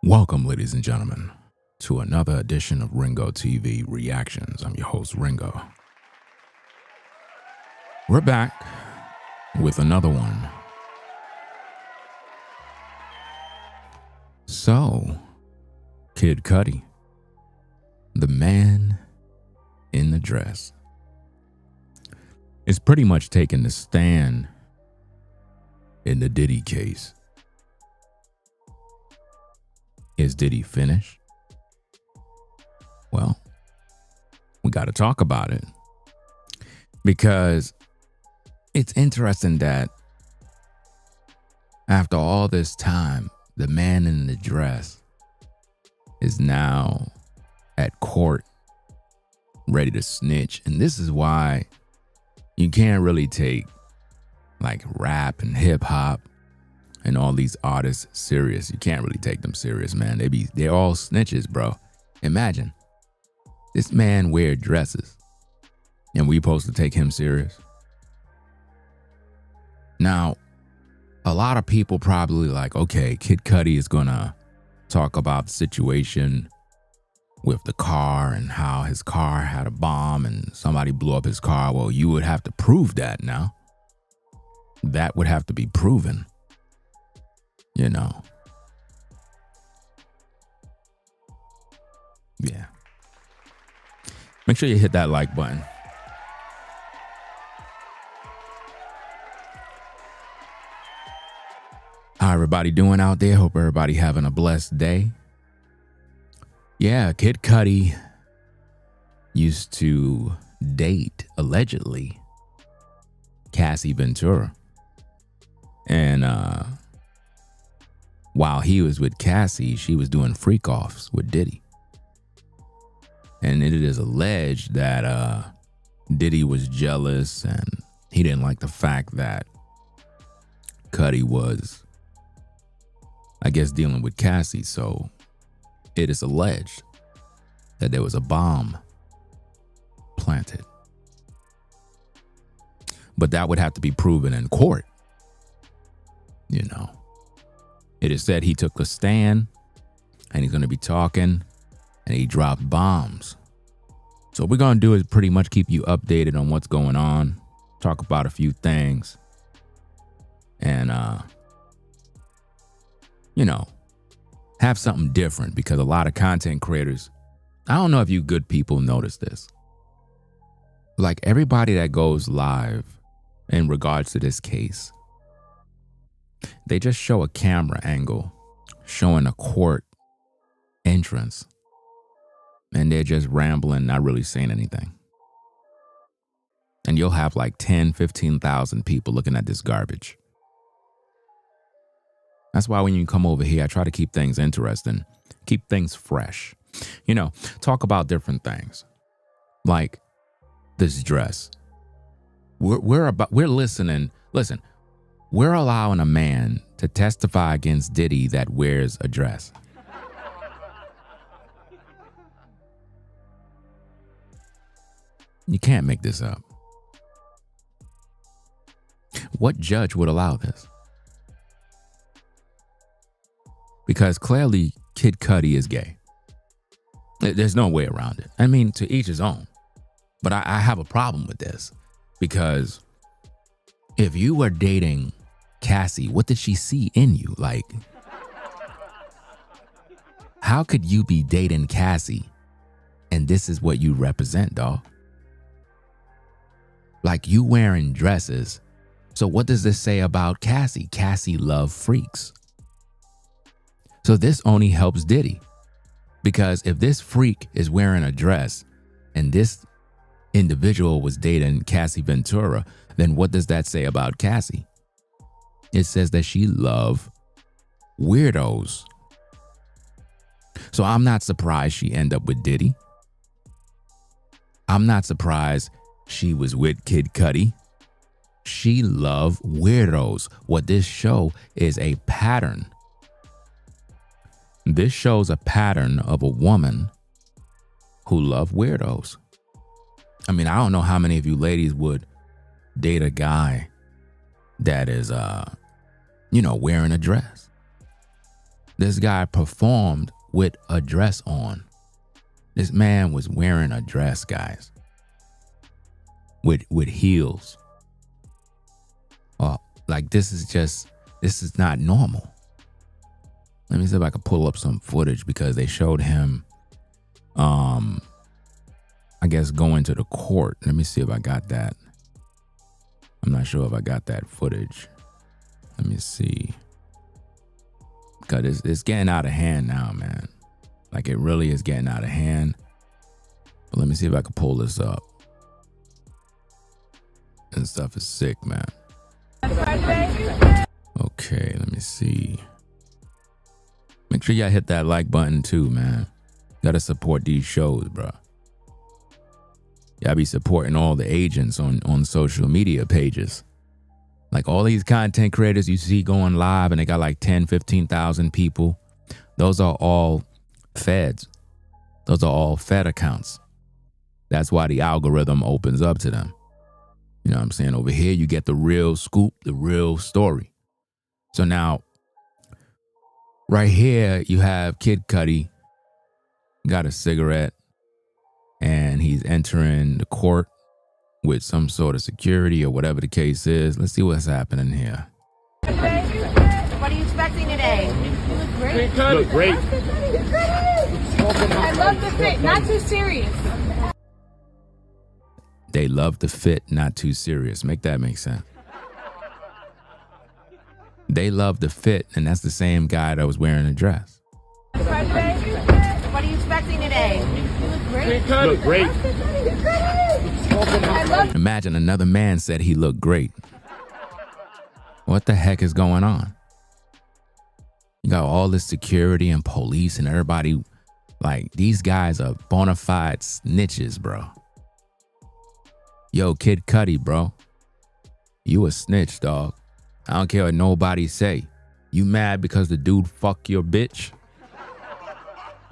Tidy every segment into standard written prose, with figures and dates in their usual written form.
Welcome, ladies and gentlemen, to another edition of Ringo TV Reactions. I'm your host, Ringo. We're back with another one. So, Kid Cudi, the man in the dress, is pretty much taking the stand in the Diddy case. Is Diddy finished? Well, we got to talk about it because it's interesting that after all this time, the man in the dress is now at court ready to snitch. And this is why you can't really take like rap and hip hop and all these artists serious. You can't really take them serious, man. They're all snitches, bro. Imagine this man wear dresses and we supposed to take him serious. Now, a lot of people probably like, okay, Kid Cudi is gonna talk about the situation with the car and how his car had a bomb and somebody blew up his car. Well, you would have to prove that now. That would have to be proven. You know. Yeah. Make sure you hit that like button. How everybody doing out there? Hope everybody having a blessed day. Yeah, Kid Cudi used to date, allegedly, Cassie Ventura. And while he was with Cassie, she was doing Freakoffs with Diddy. And it is alleged that Diddy was jealous and he didn't like the fact that Cudi was, I guess, dealing with Cassie. So it is alleged that there was a bomb planted. But that would have to be proven in court. You know. It is said he took a stand and he's going to be talking and he dropped bombs. So what we're going to do is pretty much keep you updated on what's going on, talk about a few things, and, you know, have something different because a lot of content creators, I don't know if you good people notice this. Like everybody that goes live in regards to this case, they just show a camera angle showing a court entrance and they're just rambling, not really saying anything. And you'll have like 10, 15,000 people looking at this garbage. That's why when you come over here, I try to keep things interesting, keep things fresh. You know, talk about different things like this dress. We're listening. Listen. We're allowing a man to testify against Diddy that wears a dress. You can't make this up. What judge would allow this? Because clearly Kid Cudi is gay. There's no way around it. I mean, to each his own. But I have a problem with this because if you were dating Cassie, what did she see in you? Like, how could you be dating Cassie and this is what you represent, dog? Like, you wearing dresses. So what does this say about Cassie? Cassie love freaks. So this only helps Diddy. Because if this freak is wearing a dress and this individual was dating Cassie Ventura, then what does that say about Cassie? It says that she loves weirdos. So I'm not surprised she ended up with Diddy. I'm not surprised she was with Kid Cudi. She loves weirdos. What this show is a pattern. This shows a pattern of a woman who loves weirdos. I mean, I don't know how many of you ladies would date a guy that is, wearing a dress. This guy performed with a dress on. This man was wearing a dress, guys, with heels. Like this is not normal. Let me see if I can pull up some footage because they showed him, I guess, going to the court. Let me see if I got that. I'm not sure if I got that footage. Let me see. Because it's getting out of hand now, man. Like it really is getting out of hand. But let me see if I can pull this up. This stuff is sick, man. Okay, let me see. Make sure y'all hit that like button too, man. Gotta support these shows, bro. Y'all be supporting all the agents on social media pages. Like all these content creators you see going live and they got like 10, 15,000 people. Those are all feds. Those are all Fed accounts. That's why the algorithm opens up to them. You know what I'm saying? Over here, you get the real scoop, the real story. So now, right here, you have Kid Cudi, got a cigarette, and he's entering the court with some sort of security or whatever the case is. Let's see what's happening here. What are you expecting today? You look great. You look great. I love the fit, not too serious. They love the fit, not too serious. Make that make sense. They love the fit, and that's the same guy that was wearing a dress. What are you expecting today? You look great. You look great. I love. Imagine another man said he looked great. What the heck is going on? You got all this security and police and everybody. Like, these guys are bona fide snitches, bro. Yo, Kid Cudi, bro. You a snitch, dog. I don't care what nobody say. You mad because the dude fuck your bitch?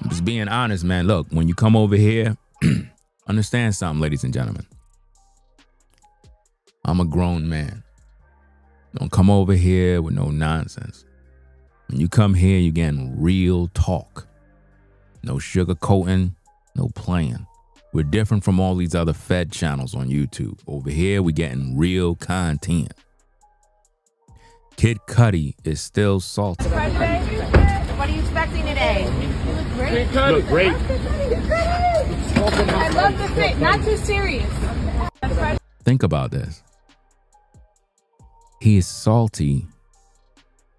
I'm just being honest, man. Look, when you come over here, understand something, ladies and gentlemen. I'm a grown man. Don't come over here with no nonsense. When you come here, you're getting real talk. No sugarcoating, no playing. We're different from all these other Fed channels on YouTube. Over here, we're getting real content. Kid Cudi is still salty. What are you expecting today? You look great. You look great. I love the fit, not too serious. Think about this. He is salty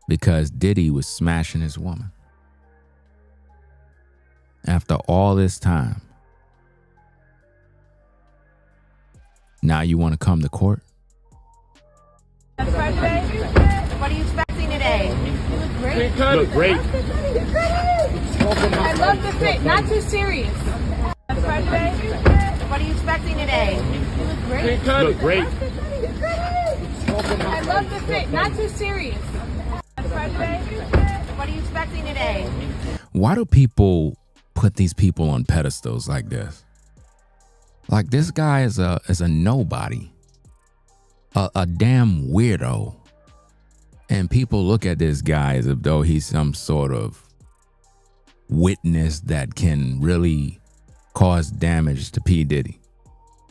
because Diddy was smashing his woman. After all this time, now you want to come to court? What are you expecting today? You look great. You look great. I love the fit, not too serious. What are you expecting today? You look great. You look great. I love the fit, not too serious. What are you expecting today? Why do people put these people on pedestals like this? Like, this guy is a nobody, a damn weirdo. And people look at this guy as if though he's some sort of witness that can really cause damage to P. Diddy.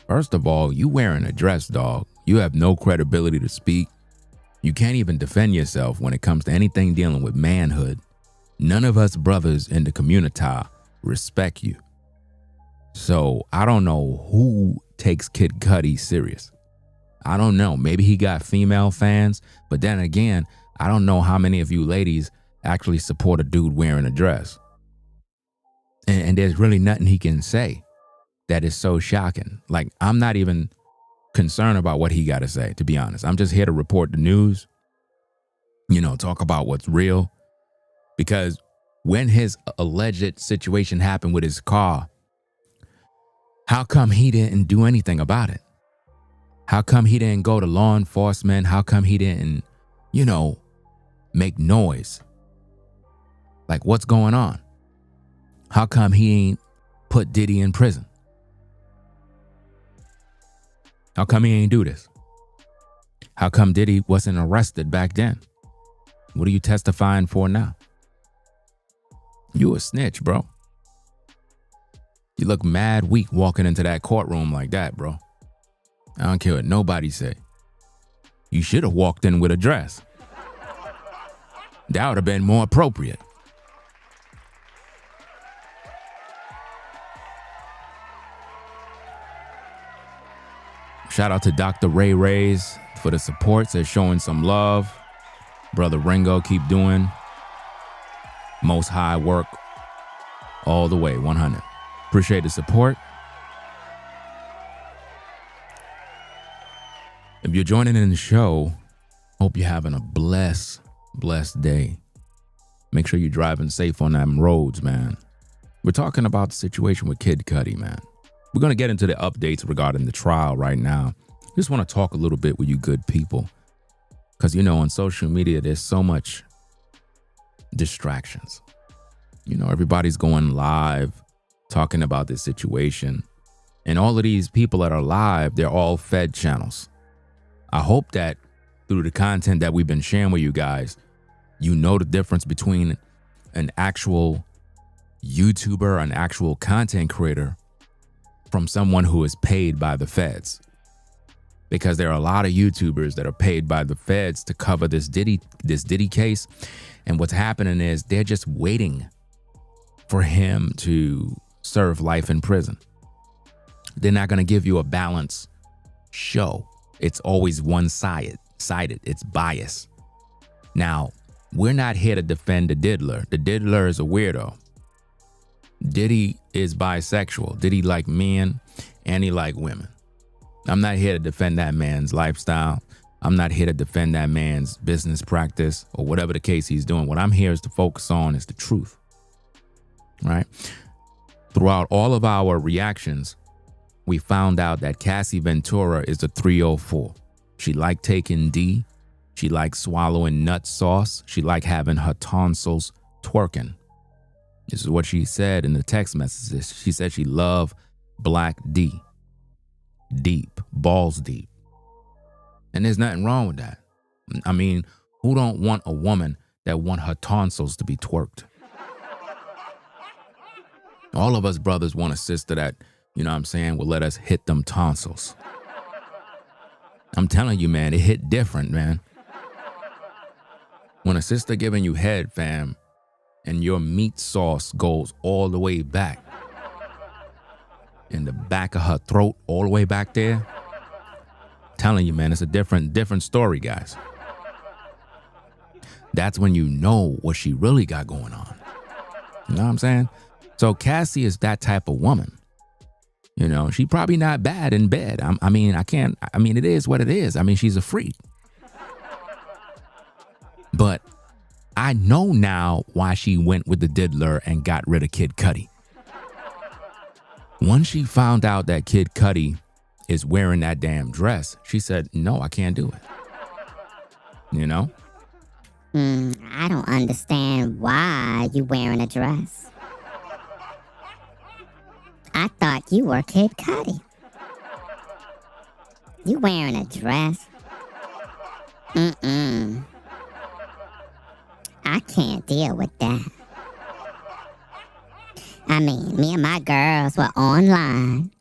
First of all, you wearing a dress, dog. You have no credibility to speak. You can't even defend yourself when it comes to anything dealing with manhood. None of us brothers in the community respect you. So I don't know who takes Kid Cudi serious. I don't know. Maybe he got female fans, but then again, I don't know how many of you ladies actually support a dude wearing a dress. And there's really nothing he can say that is so shocking. Like, I'm not even concerned about what he got to say, to be honest. I'm just here to report the news, talk about what's real. Because when his alleged situation happened with his car, how come he didn't do anything about it? How come he didn't go to law enforcement? How come he didn't, make noise? Like, what's going on? How come he ain't put Diddy in prison? How come he ain't do this? How come Diddy wasn't arrested back then? What are you testifying for now? You a snitch, bro. You look mad weak walking into that courtroom like that, bro. I don't care what nobody say. You should have walked in with a dress. That would have been more appropriate. Shout out to Dr. Ray Rays for the support. Says showing some love. Brother Ringo, keep doing most high work all the way, 100. Appreciate the support. If you're joining in the show, hope you're having a blessed day. Make sure you're driving safe on them roads, man. We're talking about the situation with Kid Cudi, man. We're going to get into the updates regarding the trial right now. Just want to talk a little bit with you good people. Because, on social media, there's so much distractions. Everybody's going live, talking about this situation. And all of these people that are live, they're all fed channels. I hope that through the content that we've been sharing with you guys, you know the difference between an actual YouTuber, an actual content creator, from someone who is paid by the feds. Because there are a lot of YouTubers that are paid by the feds to cover this Diddy case. And what's happening is they're just waiting for him to serve life in prison. They're not going to give you a balanced show. It's always one-sided. It's bias. Now, we're not here to defend the diddler. The diddler is a weirdo. Diddy is bisexual. Diddy like men and he like women. I'm not here to defend that man's lifestyle. I'm not here to defend that man's business practice or whatever the case he's doing. What I'm here is to focus on is the truth, right? Throughout all of our reactions, we found out that Cassie Ventura is a 304. She liked taking D. She liked swallowing nut sauce. She liked having her tonsils twerking. This is what she said in the text messages. She said she loved black D. Deep, balls deep. And there's nothing wrong with that. I mean, who don't want a woman that want her tonsils to be twerked? All of us brothers want a sister that, will let us hit them tonsils. I'm telling you, man, it hit different, man. When a sister giving you head, fam, and your meat sauce goes all the way back, in the back of her throat, all the way back there, telling you, man, it's a different story, guys. That's when you know what she really got going on. You know what I'm saying? So Cassie is that type of woman. She probably not bad in bed. It is what it is. She's a freak. But I know now why she went with the diddler and got rid of Kid Cudi. Once she found out that Kid Cudi is wearing that damn dress, she said, no, I can't do it. I don't understand why you wearing a dress. I thought you were Kid Cudi. You wearing a dress? I can't deal with that. Me and my girls were online,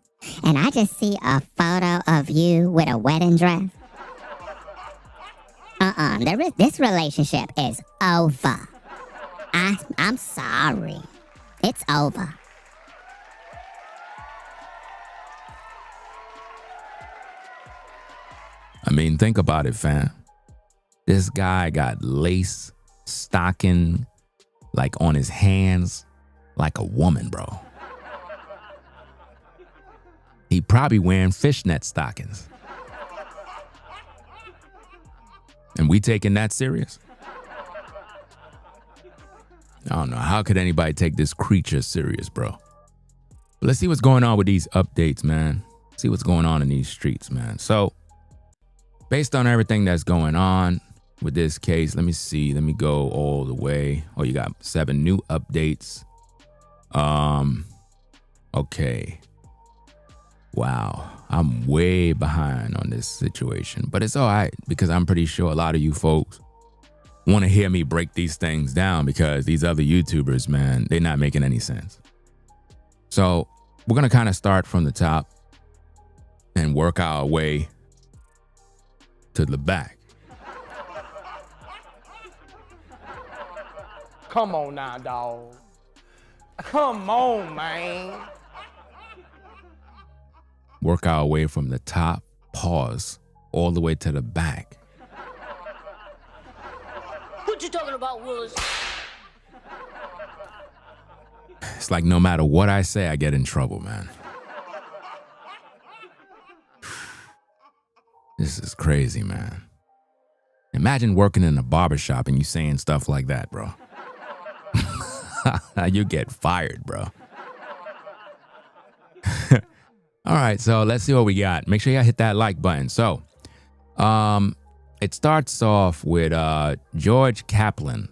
and I just see a photo of you with a wedding dress. This relationship is over. I'm sorry. It's over. Think about it, fam. This guy got lace stocking like on his hands like a woman, bro. He probably wearing fishnet stockings. And we taking that serious? I don't know. How could anybody take this creature serious, bro? But let's see what's going on with these updates, man. See what's going on in these streets, man. So, based on everything that's going on with this case, let me see. Let me go all the way. Oh, you got 7 new updates. Okay. Wow. I'm way behind on this situation. But it's all right, because I'm pretty sure a lot of you folks want to hear me break these things down because these other YouTubers, man, they're not making any sense. So we're going to kind of start from the top and work our way to the back. Come on now, dog. Come on, man. Work our way from the top, pause, all the way to the back. What you talking about, Willis? It's like no matter what I say, I get in trouble, man. This is crazy, man. Imagine working in a barbershop and you saying stuff like that, bro. You get fired, bro. All right, so let's see what we got. Make sure y'all hit that like button. So, it starts off with George Kaplan.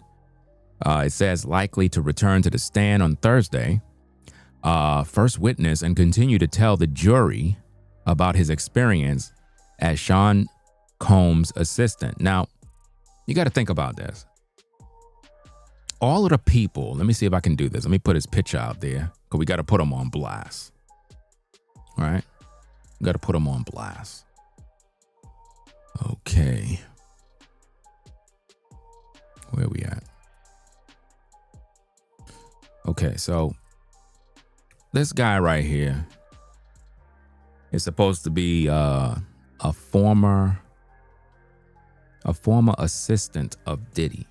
It says likely to return to the stand on Thursday. First witness and continue to tell the jury about his experience as Sean Combs' assistant. Now, you got to think about this. All of the people, let me see if I can do this. Let me put his picture out there because we got to put him on blast. All right? We got to put him on blast. Okay. Where we at? Okay, so this guy right here is supposed to be a former assistant of Diddy.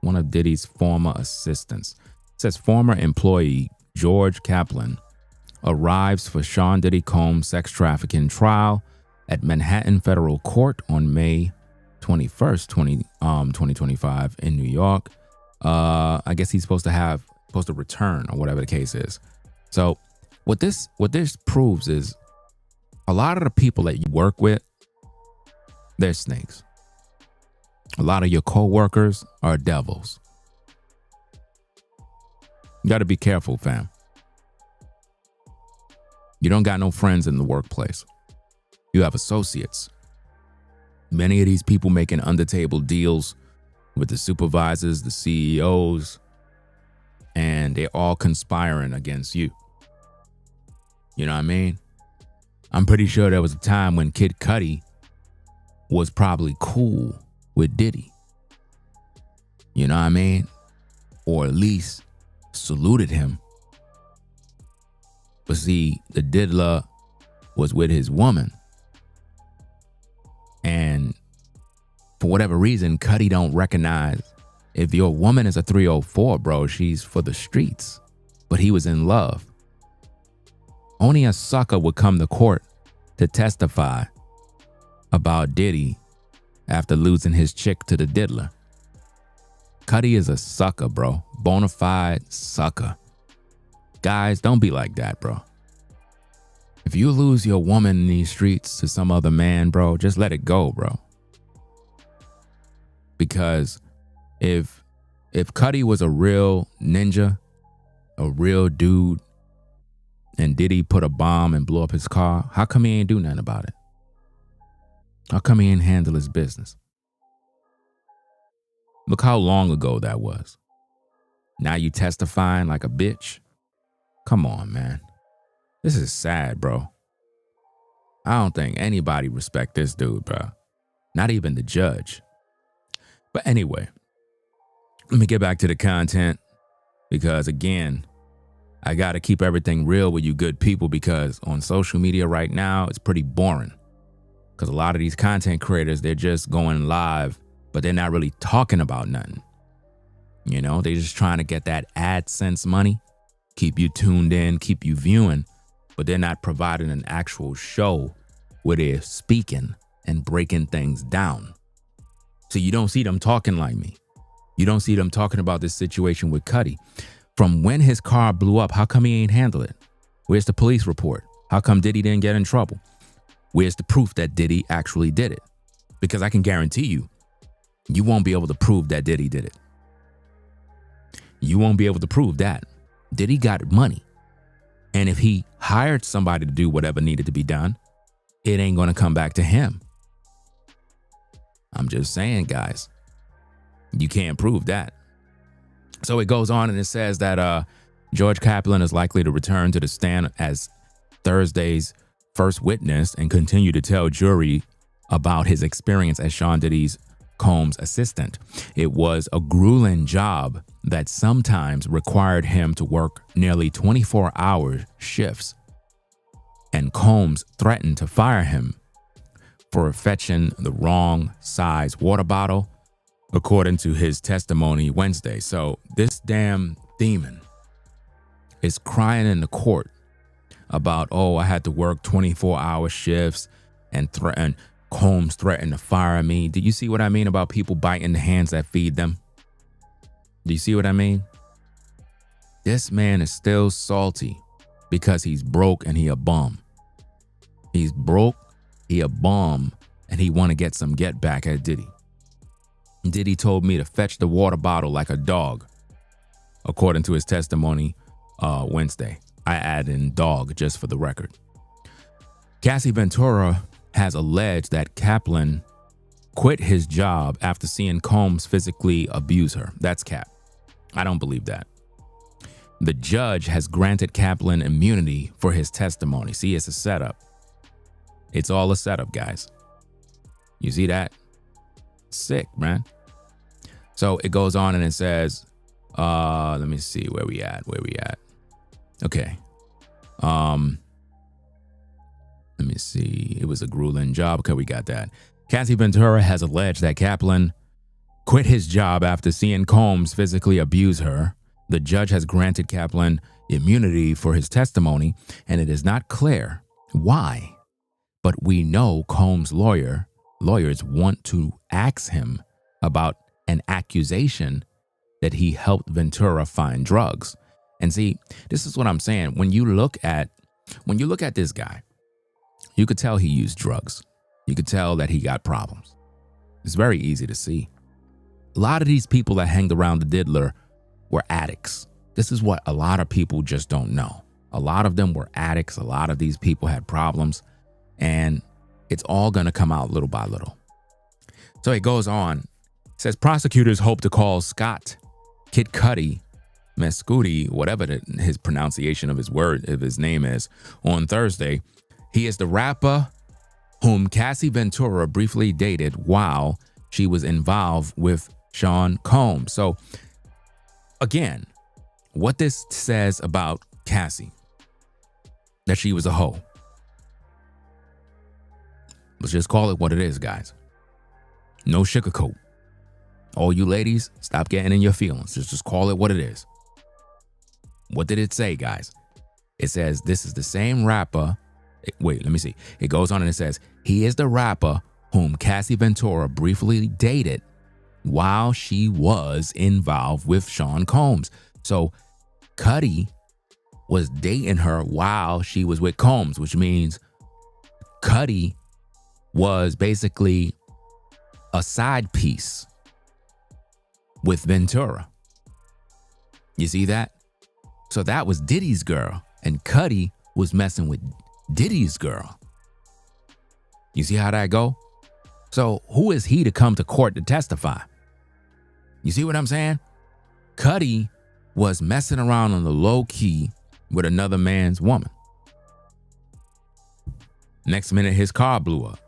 One of Diddy's former assistants. It says former employee George Kaplan arrives for Sean Diddy Combs' sex trafficking trial at Manhattan Federal Court on May 21st, 2025 in New York. I guess he's supposed to return or whatever the case is. So what this proves is a lot of the people that you work with, they're snakes. A lot of your co-workers are devils. You got to be careful, fam. You don't got no friends in the workplace. You have associates. Many of these people making under-table deals with the supervisors, the CEOs, and they're all conspiring against you. You know what I mean? I'm pretty sure there was a time when Kid Cudi was probably cool with Diddy. You know what I mean? Or at least saluted him. But see, the diddler was with his woman. And for whatever reason, Cudi don't recognize if your woman is a 304, bro, she's for the streets. But he was in love. Only a sucker would come to court to testify about Diddy after losing his chick to the diddler. Cudi is a sucker, bro. Bona fide sucker. Guys, don't be like that, bro. If you lose your woman in these streets to some other man, bro, just let it go, bro. Because if Cudi was a real ninja, a real dude, and Diddy put a bomb and blew up his car, how come he ain't do nothing about it? How come he ain't handle his business? Look how long ago that was. Now you testifying like a bitch? Come on, man. This is sad, bro. I don't think anybody respect this dude, bro. Not even the judge. But anyway, let me get back to the content because, again, I got to keep everything real with you good people because on social media right now, it's pretty boring. Because a lot of these content creators, they're just going live, but they're not really talking about nothing. You know, they're just trying to get that AdSense money, keep you tuned in, keep you viewing, but they're not providing an actual show where they're speaking and breaking things down. So you don't see them talking like me. You don't see them talking about this situation with Cudi. From when his car blew up, how come he ain't handle it? Where's the police report? How come Diddy didn't get in trouble? Where's the proof that Diddy actually did it? Because I can guarantee you, you won't be able to prove that Diddy did it. You won't be able to prove that. Diddy got money. And if he hired somebody to do whatever needed to be done, it ain't going to come back to him. I'm just saying, guys. You can't prove that. So it goes on and it says that George Kaplan is likely to return to the stand as Thursday's first witness and continue to tell jury about his experience as Sean Diddy's Combs' assistant. It was a grueling job that sometimes required him to work nearly 24-hour shifts, and Combs threatened to fire him for fetching the wrong size water bottle, according to his testimony Wednesday. So this damn demon is crying in the court about, oh, I had to work 24-hour shifts and Combs threatened to fire me. Do you see what I mean about people biting the hands that feed them? Do you see what I mean? This man is still salty because he's broke and he a bum. He's broke, he a bum, and he want to get some get back at Diddy. Diddy told me to fetch the water bottle like a dog, according to his testimony Wednesday. I add in dog just for the record. Cassie Ventura has alleged that Kaplan quit his job after seeing Combs physically abuse her. That's cap. I don't believe that. The judge has granted Kaplan immunity for his testimony. See, it's a setup. It's all a setup, guys. You see that? Sick, man. So it goes on and it says, let me see where we at. Okay. Let me see. It was a grueling job. Okay, we got that. Cassie Ventura has alleged that Kaplan quit his job after seeing Combs physically abuse her. The judge has granted Kaplan immunity for his testimony, and it is not clear why. But we know Combs' lawyers want to ask him about an accusation that he helped Ventura find drugs. And see, this is what I'm saying. When you look at this guy, you could tell he used drugs. You could tell that he got problems. It's very easy to see. A lot of these people that hanged around the diddler were addicts. This is what a lot of people just don't know. A lot of them were addicts. A lot of these people had problems, and it's all going to come out little by little. So it goes on. It says prosecutors hope to call Scott Kid Cudi, Cudi, whatever his pronunciation of his name is, on Thursday. He is the rapper whom Cassie Ventura briefly dated while she was involved with Sean Combs. So again, what this says about Cassie, that she was a hoe. Let's just call it what it is, guys. No sugarcoat. All you ladies, stop getting in your feelings. Just call it what it is. What did it say, guys? It says this is the same rapper. Wait, let me see. It goes on and it says, he is the rapper whom Cassie Ventura briefly dated while she was involved with Sean Combs. So Cudi was dating her while she was with Combs, which means Cudi was basically a side piece with Ventura. You see that? So that was Diddy's girl, and Cudi was messing with Diddy's girl. You see how that go? So who is he to come to court to testify? You see what I'm saying? Cudi was messing around on the low key with another man's woman. Next minute, his car blew up.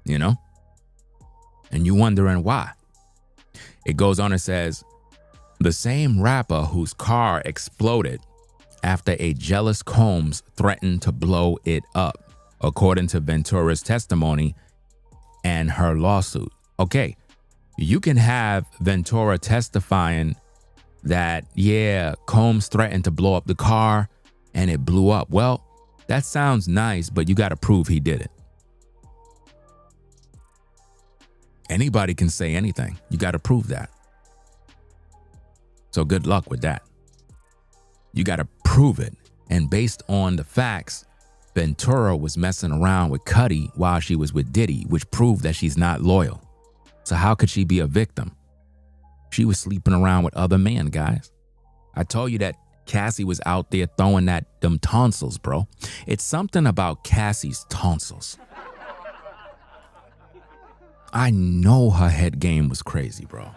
You know? And you wondering why. It goes on and says, the same rapper whose car exploded after a jealous Combs threatened to blow it up, according to Ventura's testimony and her lawsuit. Okay, you can have Ventura testifying that, yeah, Combs threatened to blow up the car and it blew up. Well, that sounds nice, but you got to prove he did it. Anybody can say anything. You got to prove that. So good luck with that. You got to prove it. And based on the facts, Ventura was messing around with Cudi while she was with Diddy, which proved that she's not loyal. So how could she be a victim? She was sleeping around with other men, guys. I told you that Cassie was out there throwing them tonsils, bro. It's something about Cassie's tonsils. I know her head game was crazy, bro.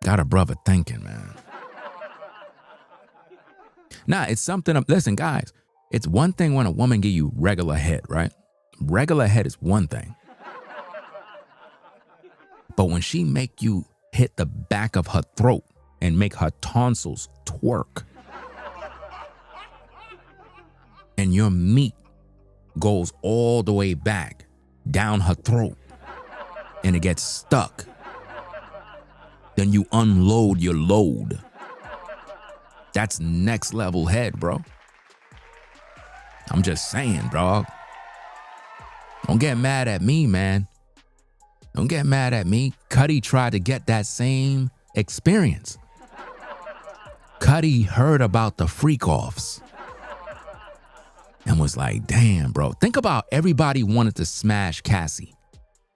Got a brother thinking, man. Nah, it's something. Listen, guys, it's one thing when a woman give you regular head, right? Regular head is one thing. But when she make you hit the back of her throat and make her tonsils twerk, and your meat goes all the way back down her throat and it gets stuck, then you unload your load. That's next level head, bro. I'm just saying, bro. Don't get mad at me, man. Don't get mad at me. Cudi tried to get that same experience. Cudi heard about the Freakoffs and was like, damn, bro. Think about everybody wanted to smash Cassie.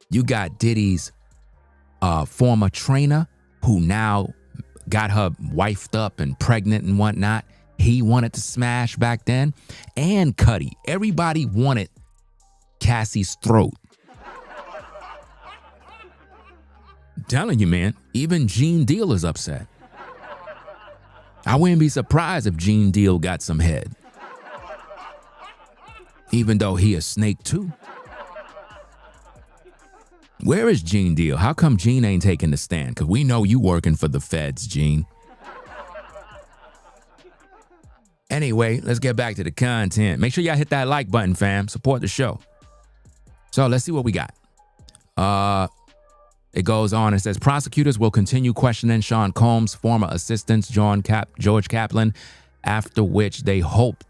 You got Diddy's former trainer who now got her wifed up and pregnant and whatnot. He wanted to smash back then. And Cudi. Everybody wanted Cassie's throat. I'm telling you, man, even Gene Deal is upset. I wouldn't be surprised if Gene Deal got some head. Even though he a snake too. Where is Gene Deal? How come Gene ain't taking the stand? Because we know you working for the feds, Gene. Anyway, let's get back to the content. Make sure y'all hit that like button, fam. Support the show. So let's see what we got. It goes on and says, prosecutors will continue questioning Sean Combs' former assistants, George Kaplan, after which they hope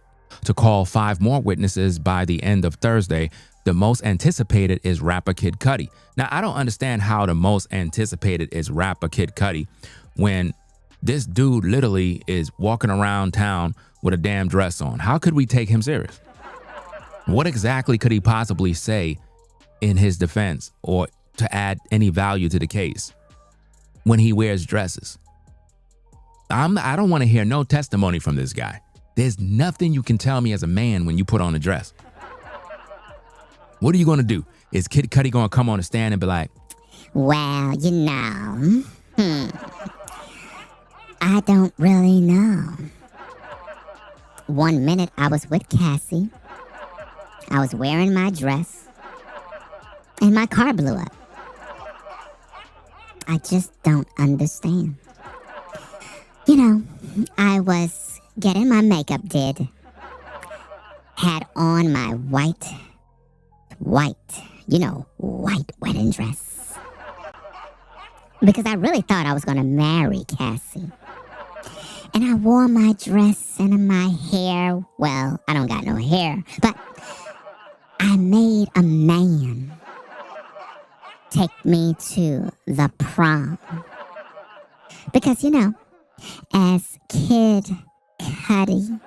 to call 5 more witnesses by the end of Thursday. The most anticipated is rapper Kid Cudi. Now, I don't understand how the most anticipated is rapper Kid Cudi when this dude literally is walking around town with a damn dress on. How could we take him serious? What exactly could he possibly say in his defense or to add any value to the case when he wears dresses? I don't want to hear no testimony from this guy. There's nothing you can tell me as a man when you put on a dress. What are you going to do? Is Kid Cudi going to come on the stand and be like, well, you know, I don't really know. One minute I was with Cassie. I was wearing my dress. And my car blew up. I just don't understand. You know, I was getting my makeup did. Had on my white wedding dress. Because I really thought I was going to marry Cassie. And I wore my dress and my hair. Well, I don't got no hair, but I made a man take me to the prom. Because, you know, as Kid Cudi,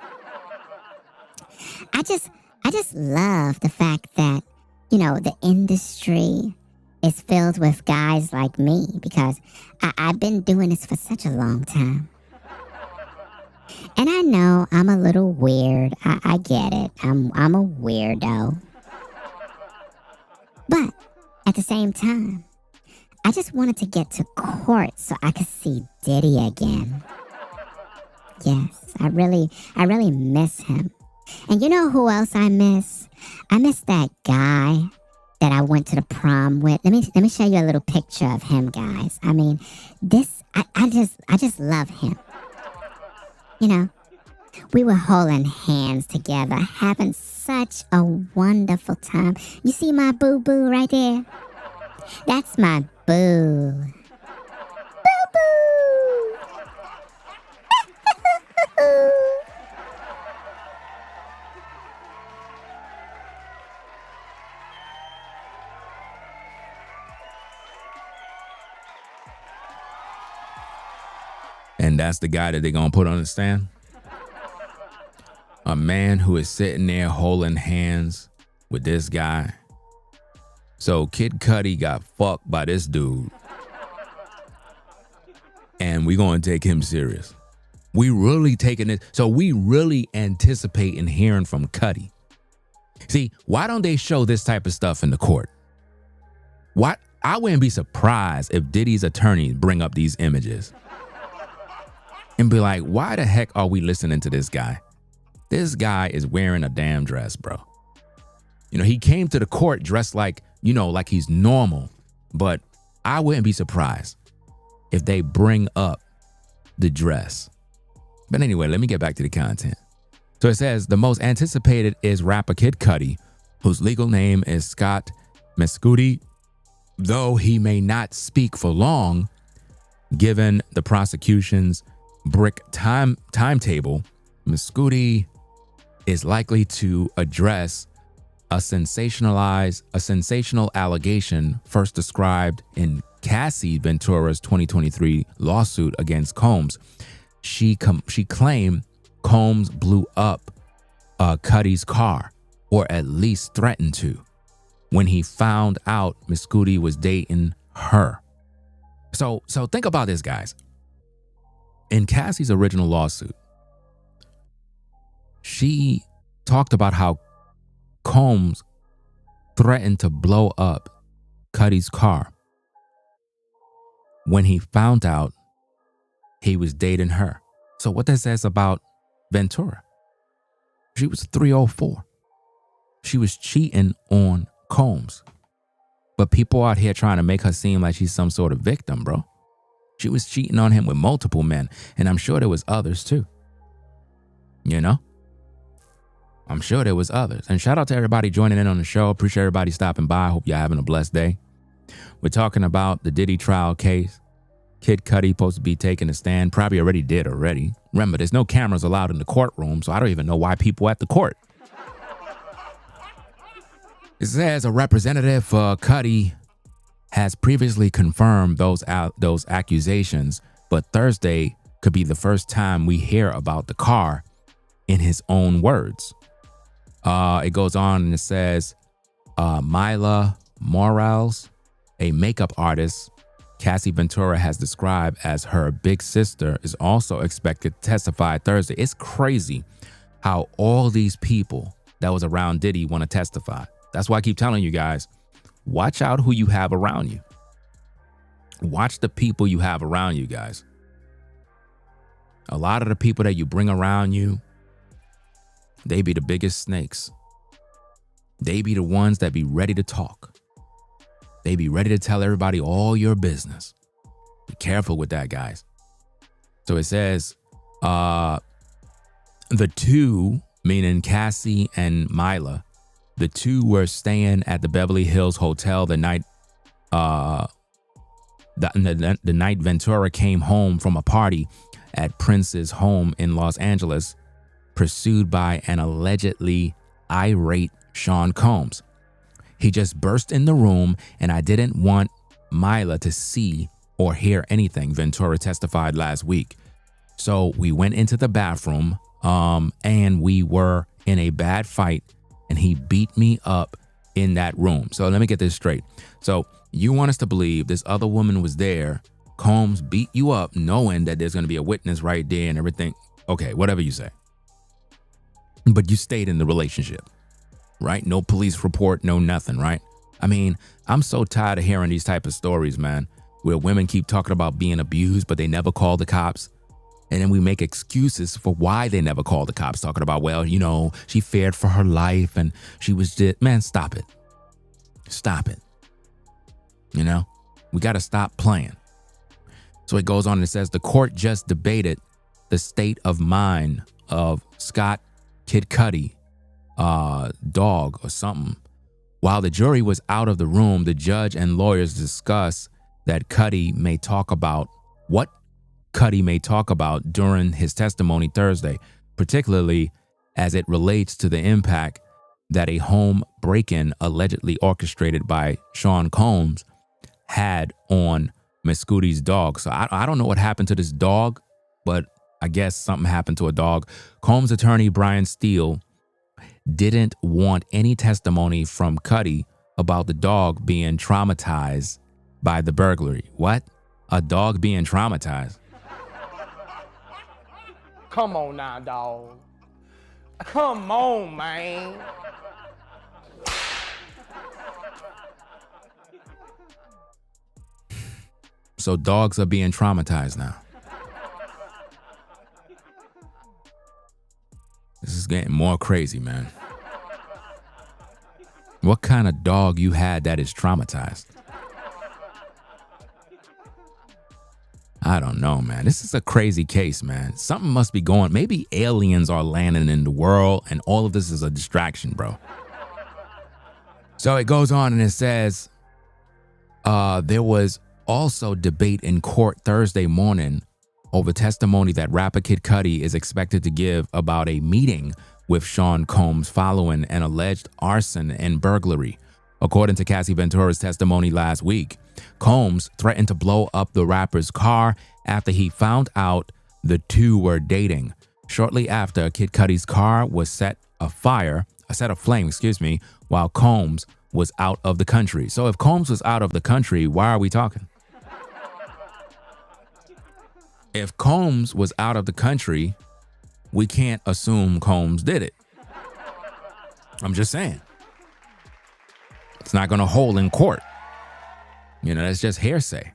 I just love the fact that, you know, the industry is filled with guys like me because I've been doing this for such a long time. And I know I'm a little weird. I get it. I'm a weirdo. But at the same time, I just wanted to get to court so I could see Diddy again. Yes, I really miss him. And you know who else I miss? I miss that guy that I went to the prom with. Let me show you a little picture of him, guys. I mean, I just love him. You know, we were holding hands together, having such a wonderful time. You see my boo-boo right there? That's my boo. Boo-boo! and that's the guy that they're going to put on the stand? A man who is sitting there holding hands with this guy. So Kid Cudi got fucked by this dude. And we're going to take him serious. We really taking it. So we really anticipating hearing from Cudi. See, why don't they show this type of stuff in the court? What? I wouldn't be surprised if Diddy's attorneys bring up these images and be like, why the heck are we listening to this guy? This guy is wearing a damn dress, bro. You know, he came to the court dressed like, you know, like he's normal, but I wouldn't be surprised if they bring up the dress. But anyway, let me get back to the content. So it says the most anticipated is rapper Kid Cudi, whose legal name is Scott Mescudi, though he may not speak for long, given the prosecution's brick timetable. Mescudi is likely to address a sensational allegation first described in Cassie Ventura's 2023 lawsuit against Combs. She claimed Combs blew up Cudi's car, or at least threatened to, when he found out Mescudi was dating her. So think about this, guys. In Cassie's original lawsuit, she talked about how Combs threatened to blow up Cudi's car when he found out he was dating her. So what that says about Ventura? She was 304. She was cheating on Combs. But people out here trying to make her seem like she's some sort of victim, bro. She was cheating on him with multiple men, and I'm sure there was others too. You know? I'm sure there was others. And shout out to everybody joining in on the show. Appreciate everybody stopping by. Hope you're having a blessed day. We're talking about the Diddy trial case. Kid Cudi supposed to be taking a stand. Probably already did already. Remember, there's no cameras allowed in the courtroom, so I don't even know why people at the court. It says a representative for Cudi has previously confirmed those accusations, but Thursday could be the first time we hear about the car in his own words. It goes on and it says, Mila Morales, a makeup artist Cassie Ventura has described as her big sister, is also expected to testify Thursday. It's crazy how all these people that was around Diddy want to testify. That's why I keep telling you guys, watch out who you have around you. Watch the people you have around you, guys. A lot of the people that you bring around you, they be the biggest snakes. They be the ones that be ready to talk. They be ready to tell everybody all your business. Be careful with that, guys. So it says, the two, meaning Cassie and Mila, the two were staying at the Beverly Hills Hotel the night the night Ventura came home from a party at Prince's home in Los Angeles, pursued by an allegedly irate Sean Combs. He just burst in the room, and I didn't want Mila to see or hear anything, Ventura testified last week. So we went into the bathroom, and we were in a bad fight, and he beat me up in that room. So let me get this straight. So you want us to believe this other woman was there, Combs beat you up knowing that there's going to be a witness right there and everything. Okay, whatever you say. But you stayed in the relationship, right? No police report, no nothing, right? I mean, I'm so tired of hearing these type of stories, man, where women keep talking about being abused, but they never call the cops. And then we make excuses for why they never called the cops, talking about, well, you know, she feared for her life and she was just, man, stop it. Stop it. You know, we got to stop playing. So it goes on and it says the court just debated the state of mind of Scott Kid Cudi, dog or something. While the jury was out of the room, the judge and lawyers discussed that Cudi may talk about what Cudi may talk about during his testimony Thursday, particularly as it relates to the impact that a home break-in allegedly orchestrated by Sean Combs had on Mescudi's dog. So I don't know what happened to this dog, but I guess something happened to a dog. Combs' attorney, Brian Steele, didn't want any testimony from Cudi about the dog being traumatized by the burglary. What? A dog being traumatized? Come on now, dog. Come on, man. So dogs are being traumatized now. This is getting more crazy, man. What kind of dog you had that is traumatized? I don't know, man. This is a crazy case, man. Something must be going. Maybe aliens are landing in the world and all of this is a distraction, bro. So it goes on and it says, there was also debate in court Thursday morning over testimony that rapper Kid Cudi is expected to give about a meeting with Sean Combs following an alleged arson and burglary. According to Cassie Ventura's testimony last week, Combs threatened to blow up the rapper's car after he found out the two were dating. Shortly after, Kid Cudi's car was set aflame, while Combs was out of the country. So if Combs was out of the country, why are we talking? If Combs was out of the country, we can't assume Combs did it. I'm just saying. It's not going to hold in court. You know, that's just hearsay.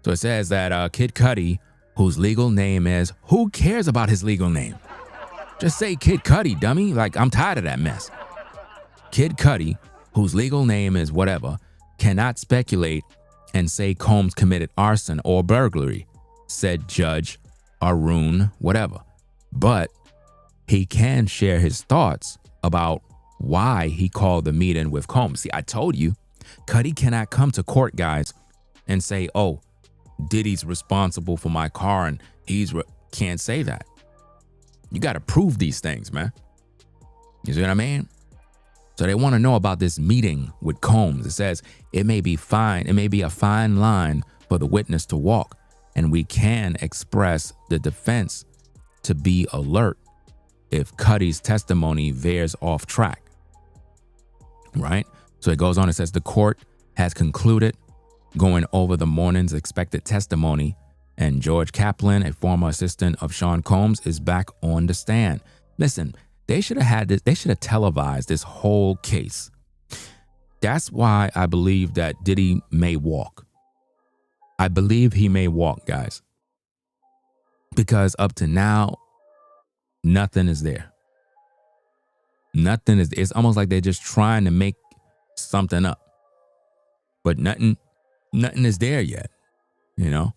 So it says that Kid Cudi, whose legal name is, who cares about his legal name? Just say Kid Cudi, dummy. Like, I'm tired of that mess. Kid Cudi, whose legal name is whatever, cannot speculate and say Combs committed arson or burglary, said Judge Arun whatever. But he can share his thoughts about why he called the meeting with Combs. See, I told you, Cudi cannot come to court, guys, and say, oh, Diddy's responsible for my car and can't say that. You got to prove these things, man. You see what I mean? So they want to know about this meeting with Combs. It says it may be a fine line for the witness to walk, and we can express the defense to be alert if Cudi's testimony veers off track. Right? So it goes on, it says the court has concluded going over the morning's expected testimony, and George Kaplan, a former assistant of Sean Combs, is back on the stand. Listen, they should have televised this whole case. That's why I believe that Diddy may walk. I believe he may walk, guys. Because up to now, nothing is there. Nothing is, it's almost like they're just trying to make something up. But nothing is there yet, you know?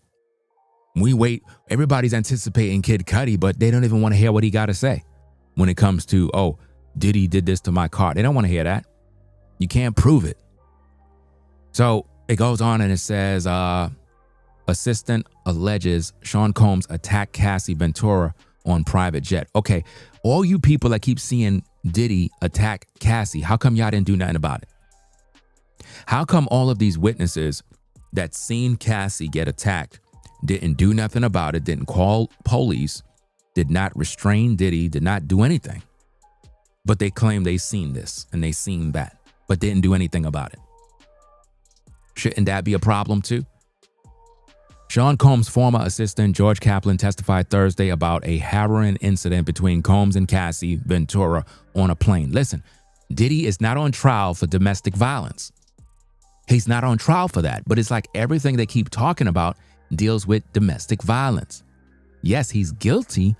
We wait, everybody's anticipating Kid Cudi, but they don't even want to hear what he got to say when it comes to, oh, Diddy did this to my car. They don't want to hear that. You can't prove it. So it goes on and it says, assistant alleges Sean Combs attacked Cassie Ventura on private jet. Okay, all you people that keep seeing Diddy attack Cassie, how come y'all didn't do nothing about it? How come all of these witnesses that seen Cassie get attacked didn't do nothing about it, didn't call police, did not restrain Diddy, did not do anything? But they claim they seen this and they seen that, but didn't do anything about it. Shouldn't that be a problem too? Sean Combs' former assistant George Kaplan testified Thursday about a harrowing incident between Combs and Cassie Ventura on a plane. Listen, Diddy is not on trial for domestic violence. He's not on trial for that, but it's like everything they keep talking about deals with domestic violence. Yes, he's guilty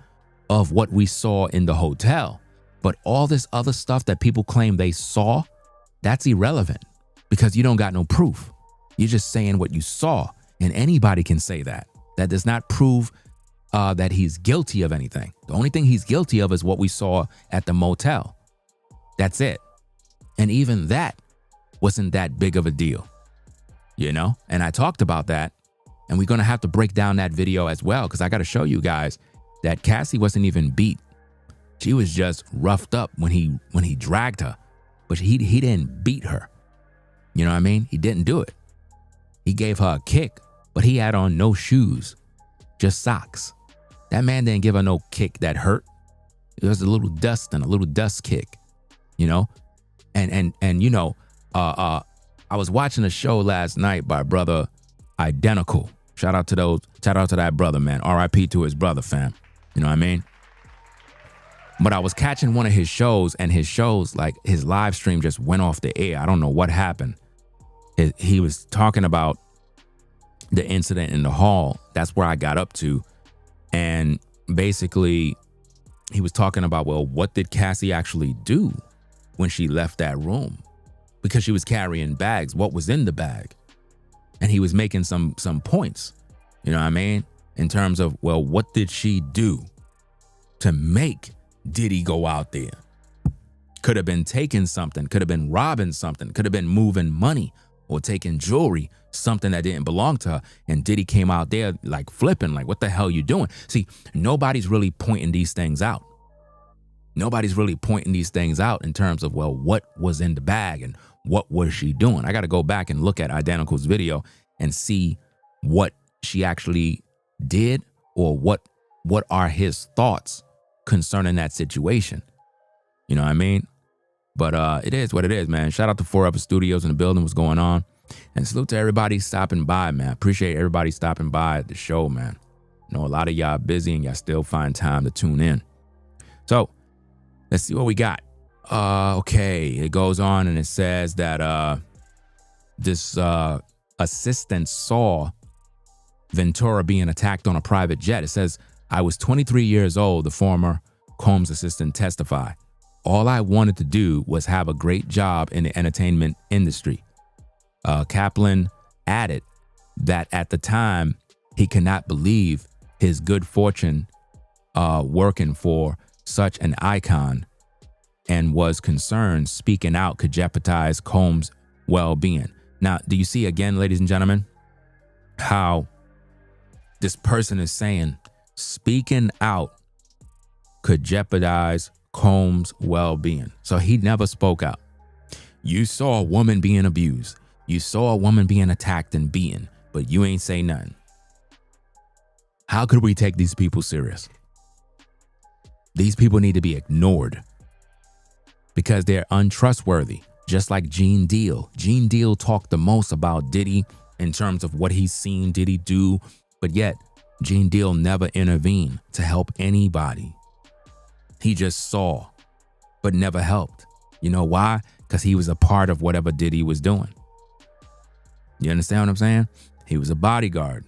of what we saw in the hotel, but all this other stuff that people claim they saw, that's irrelevant because you don't got no proof. You're just saying what you saw, and anybody can say that. That does not prove that he's guilty of anything. The only thing he's guilty of is what we saw at the motel. That's it. And even that wasn't that big of a deal, you know? And I talked about that, and we're going to have to break down that video as well because I got to show you guys that Cassie wasn't even beat. She was just roughed up when he dragged her, but he didn't beat her. You know what I mean? He didn't do it. He gave her a kick, but he had on no shoes, just socks. That man didn't give her no kick that hurt. It was a little dust and a little dust kick, you know? And you know, I was watching a show last night by brother Identical. Shout out to that brother, man. RIP to his brother, fam. You know what I mean? But I was catching one of his shows, and his shows, like his live stream just went off the air. I don't know what happened. He was talking about the incident in the hall. That's where I got up to. And basically, he was talking about, well, what did Cassie actually do when she left that room? Because she was carrying bags. What was in the bag? And he was making some points, you know what I mean? In terms of, well, what did she do to make Diddy go out there? Could have been taking something, could have been robbing something, could have been moving money or taking jewelry, something that didn't belong to her. And Diddy came out there like flipping, like, what the hell you doing? See, nobody's really pointing these things out. Nobody's really pointing these things out in terms of, well, what was in the bag and what was she doing? I got to go back and look at Identical's video and see what she actually did, or what are his thoughts concerning that situation. You know what I mean? But it is what it is, man. Shout out to Forever Studios in the building. What's going on? And salute to everybody stopping by, man. Appreciate everybody stopping by at the show, man. I know a lot of y'all busy and y'all still find time to tune in. So let's see what we got. Okay, it goes on and it says that this assistant saw Ventura being attacked on a private jet. It says, I was 23 years old, the former Combs assistant testify. All I wanted to do was have a great job in the entertainment industry. Kaplan added that at the time, he could not believe his good fortune working for such an icon, and was concerned speaking out could jeopardize Combs' well-being. Now, do you see again, ladies and gentlemen, how this person is saying speaking out could jeopardize Combs' well-being? So he never spoke out. You saw a woman being abused. You saw a woman being attacked and beaten, but you ain't say nothing. How could we take these people serious? These people need to be ignored because they're untrustworthy, just like Gene Deal. Gene Deal talked the most about Diddy in terms of what he's seen Diddy do, but yet Gene Deal never intervened to help anybody. He just saw, but never helped. You know why? Because he was a part of whatever Diddy was doing. You understand what I'm saying? He was a bodyguard.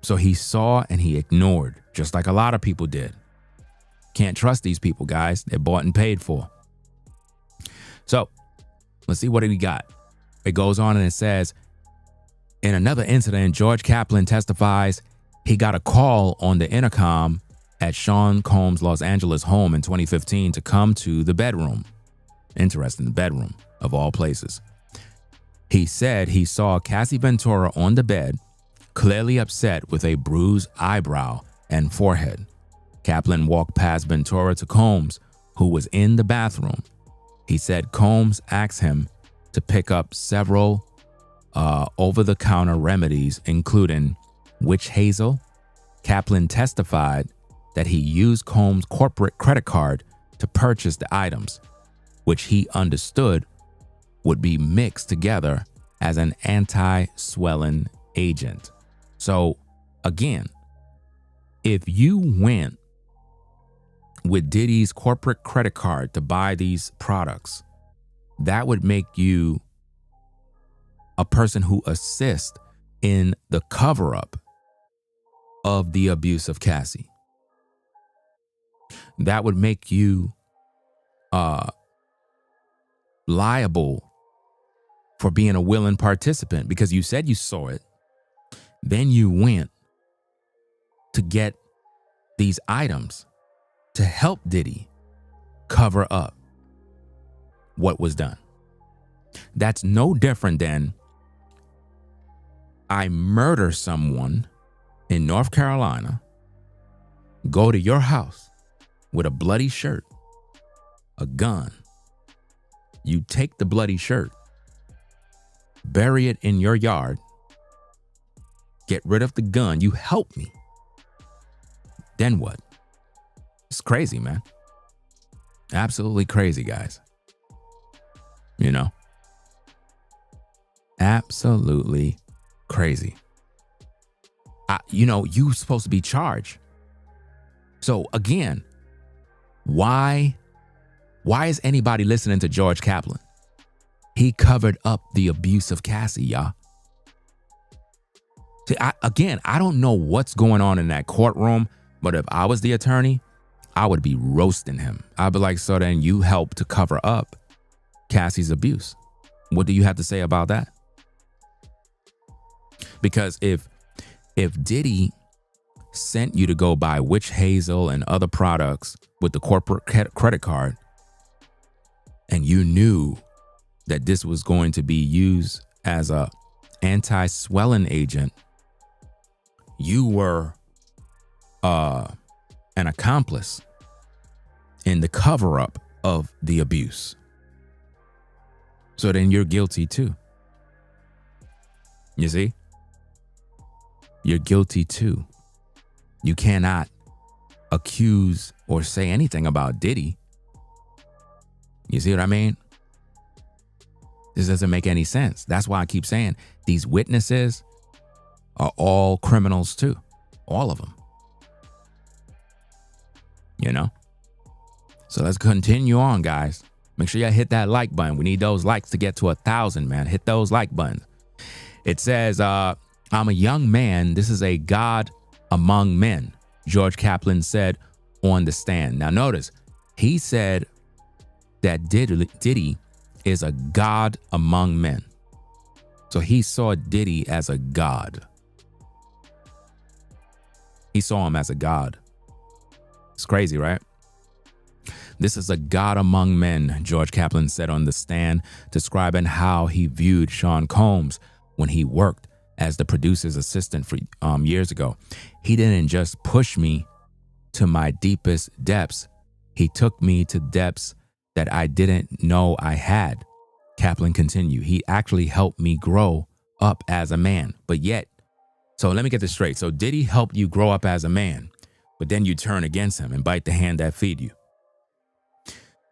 So he saw and he ignored, just like a lot of people did. Can't trust these people, guys. They're bought and paid for. So let's see what we got. It goes on and it says, in another incident, George Kaplan testifies he got a call on the intercom at Sean Combs' Los Angeles home in 2015 to come to the bedroom. Interesting, the bedroom of all places. He said he saw Cassie Ventura on the bed, clearly upset with a bruised eyebrow and forehead. Kaplan walked past Ventura to Combs, who was in the bathroom. He said Combs asked him to pick up several over-the-counter remedies, including witch hazel. Kaplan testified that he used Combs' corporate credit card to purchase the items, which he understood would be mixed together as an anti-swelling agent. So again, if you went with Diddy's corporate credit card to buy these products, that would make you a person who assists in the cover-up of the abuse of Cassie. That would make you liable for being a willing participant, because you said you saw it. Then you went to get these items to help Diddy cover up what was done. That's no different than I murder someone in North Carolina, go to your house with a bloody shirt, a gun. You take the bloody shirt, bury it in your yard, get rid of the gun, you help me. Then what? It's crazy, man. Absolutely crazy, guys. You know? Absolutely crazy. You're supposed to be charged. So again, why is anybody listening to George Kaplan? He covered up the abuse of Cassie, y'all. See, I don't know what's going on in that courtroom, but if I was the attorney, I would be roasting him. I'd be like, so then you helped to cover up Cassie's abuse. What do you have to say about that? Because if Diddy sent you to go buy Witch Hazel and other products with the corporate credit card, and you knew that this was going to be used as a anti-swelling agent, you were an accomplice in the cover-up of the abuse. So then you're guilty too. You see? You're guilty too. You cannot accuse or say anything about Diddy. You see what I mean? This doesn't make any sense. That's why I keep saying these witnesses are all criminals too. All of them. You know? So let's continue on, guys. Make sure you hit that like button. We need those likes to get to 1,000, man. Hit those like buttons. It says, I'm a young man. This is a God among men, George Kaplan said on the stand. Now notice, he said that Diddy is a God among men. So he saw Diddy as a God. He saw him as a God. It's crazy, right? This is a God among men, George Kaplan said on the stand, describing how he viewed Sean Combs when he worked as the producer's assistant for years ago. He didn't just push me to my deepest depths. He took me to depths that I didn't know I had. Kaplan continued. He actually helped me grow up as a man. But yet, so let me get this straight. So Diddy helped you grow up as a man, but then you turn against him and bite the hand that feed you.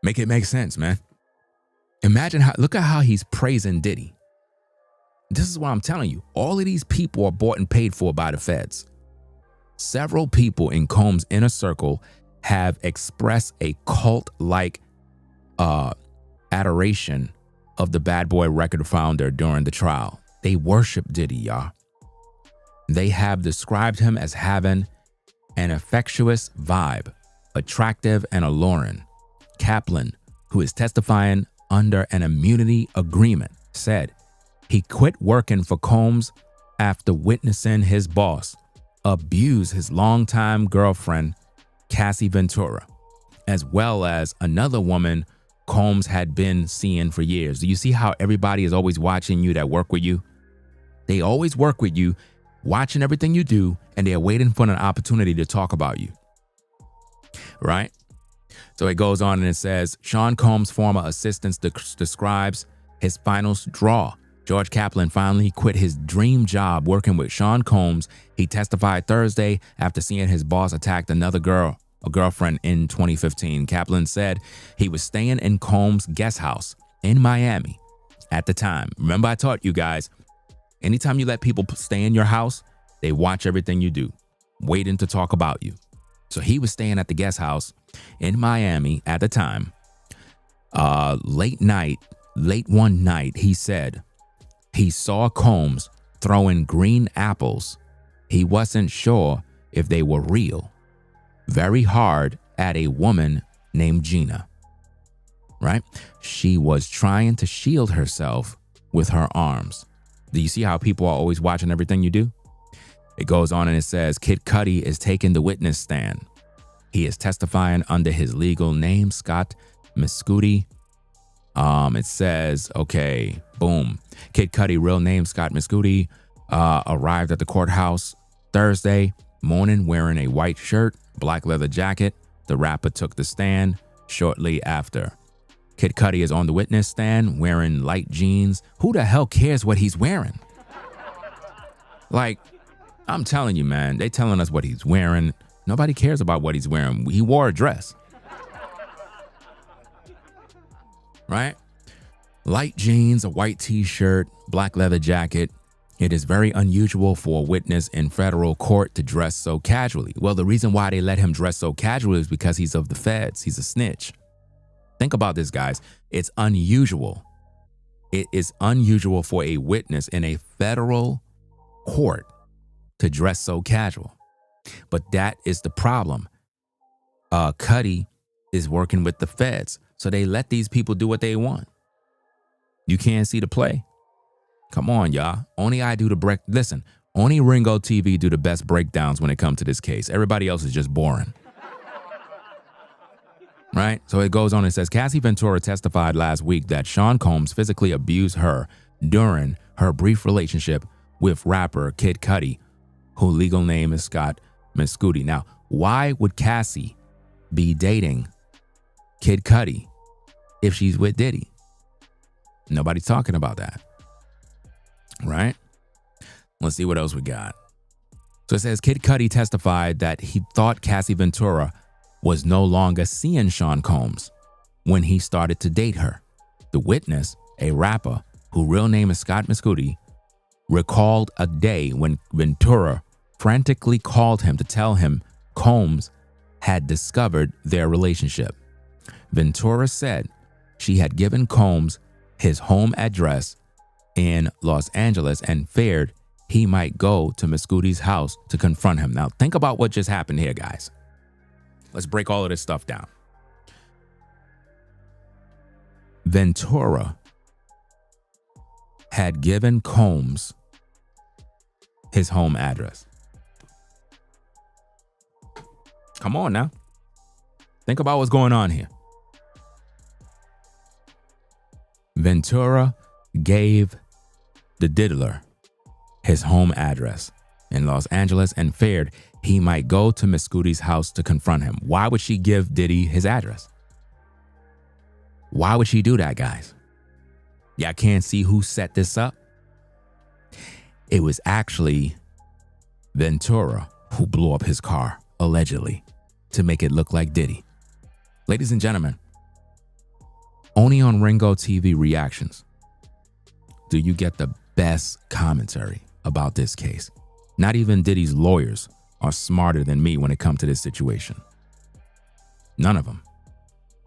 Make it make sense, man. Imagine look at how he's praising Diddy. This is what I'm telling you. All of these people are bought and paid for by the feds. Several people in Combs' inner circle have expressed a cult-like adoration of the Bad Boy record founder during the trial. They worship Diddy, y'all. They have described him as having an infectious vibe, attractive and alluring. Kaplan, who is testifying under an immunity agreement, said he quit working for Combs after witnessing his boss abuse his longtime girlfriend, Cassie Ventura, as well as another woman Combs had been seeing for years. Do you see how everybody is always watching you that work with you? They always work with you, watching everything you do, and they're waiting for an opportunity to talk about you. Right? So it goes on and it says, Sean Combs' former assistant describes his final straw. George Kaplan finally quit his dream job working with Sean Combs. He testified Thursday after seeing his boss attack another girlfriend in 2015. Kaplan said he was staying in Combs' guest house in Miami at the time. Remember, I taught you guys, anytime you let people stay in your house, they watch everything you do, waiting to talk about you. So he was staying at the guest house in Miami at the time. Late one night, he said he saw Combs throwing green apples. He wasn't sure if they were real. Very hard at a woman named Gina. Right? She was trying to shield herself with her arms. Do you see how people are always watching everything you do? It goes on and it says, Kid Cudi is taking the witness stand. He is testifying under his legal name, Scott Mescudi. It says, okay, boom. Kid Cudi, real name Scott Mescudi, arrived at the courthouse Thursday morning wearing a white shirt, black leather jacket. The rapper took the stand shortly after. Kid Cudi is on the witness stand wearing light jeans. Who the hell cares what he's wearing? Like, I'm telling you, man, they telling us what he's wearing. Nobody cares about what he's wearing. He wore a dress. Right? Light jeans, a white t-shirt, black leather jacket. It is very unusual for a witness in federal court to dress so casually. Well, the reason why they let him dress so casually is because he's of the feds. He's a snitch. Think about this, guys. It's unusual. It is unusual for a witness in a federal court to dress so casual. But that is the problem. Cudi is working with the feds, so they let these people do what they want. You can't see the play. Come on, y'all. Only I do the break. Listen, only Ringo TV do the best breakdowns when it comes to this case. Everybody else is just boring. Right? So it goes on and says, Cassie Ventura testified last week that Sean Combs physically abused her during her brief relationship with rapper Kid Cudi, whose legal name is Scott Cudi. Now, why would Cassie be dating Kid Cudi if she's with Diddy? Nobody's talking about that. Right? Let's see what else we got. So it says Kid Cudi testified that he thought Cassie Ventura was no longer seeing Sean Combs when he started to date her. The witness, a rapper whose real name is Scott Cudi, recalled a day when Ventura frantically called him to tell him Combs had discovered their relationship. Ventura said she had given Combs his home address in Los Angeles and feared he might go to Miss Cudi's house to confront him. Now, think about what just happened here, guys. Let's break all of this stuff down. Ventura had given Combs his home address. Come on now. Think about what's going on here. Ventura gave the diddler his home address in Los Angeles and feared he might go to Miss Cudi's house to confront him. Why would she give Diddy his address? Why would she do that, guys? Y'all can't see who set this up? It was actually Ventura who blew up his car, allegedly, to make it look like Diddy. Ladies and gentlemen, only on Ringo TV Reactions do you get the best commentary about this case. Not even Diddy's lawyers are smarter than me when it comes to this situation. None of them.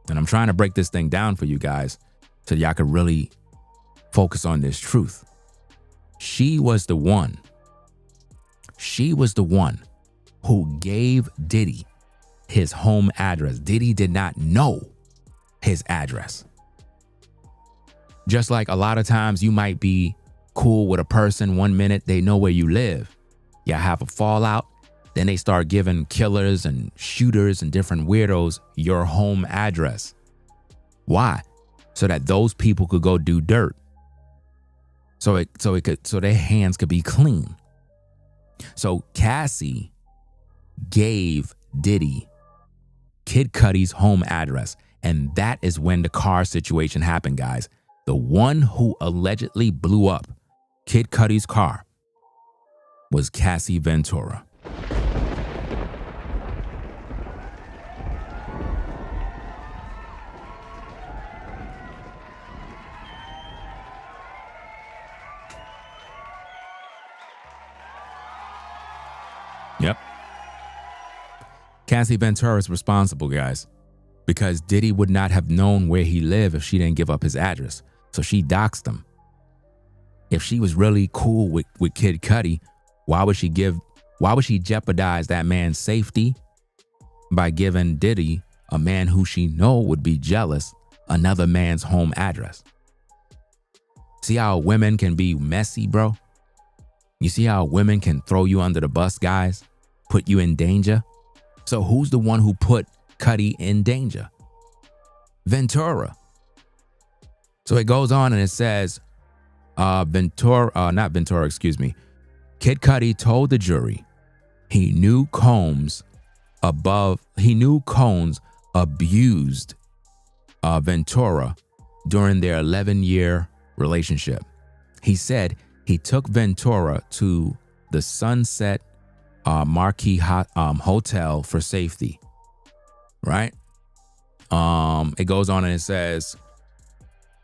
And I'm trying to break this thing down for you guys so y'all could really focus on this truth. She was the one who gave Diddy his home address. Diddy did not know his address. Just like a lot of times you might be cool with a person 1 minute, they know where you live. You have a fallout, then they start giving killers and shooters and different weirdos your home address. Why? So that those people could go do dirt. So their hands could be clean. So Cassie gave Diddy Kid Cudi's home address, and that is when the car situation happened, guys. The one who allegedly blew up Kid Cudi's car was Cassie Ventura. Yep. Cassie Ventura is responsible, guys, because Diddy would not have known where he lived if she didn't give up his address. So she doxed him. If she was really cool with Kid Cudi, why would she jeopardize that man's safety by giving Diddy, a man who she know would be jealous, another man's home address? See how women can be messy, bro? You see how women can throw you under the bus, guys? Put you in danger? So who's the one who put Cudi in danger? Ventura. So it goes on and it says, Kid Cudi told the jury he knew Combs abused Ventura during their 11-year relationship. He said he took Ventura to the Sunset Marquee Hotel for safety. Right? It goes on and it says,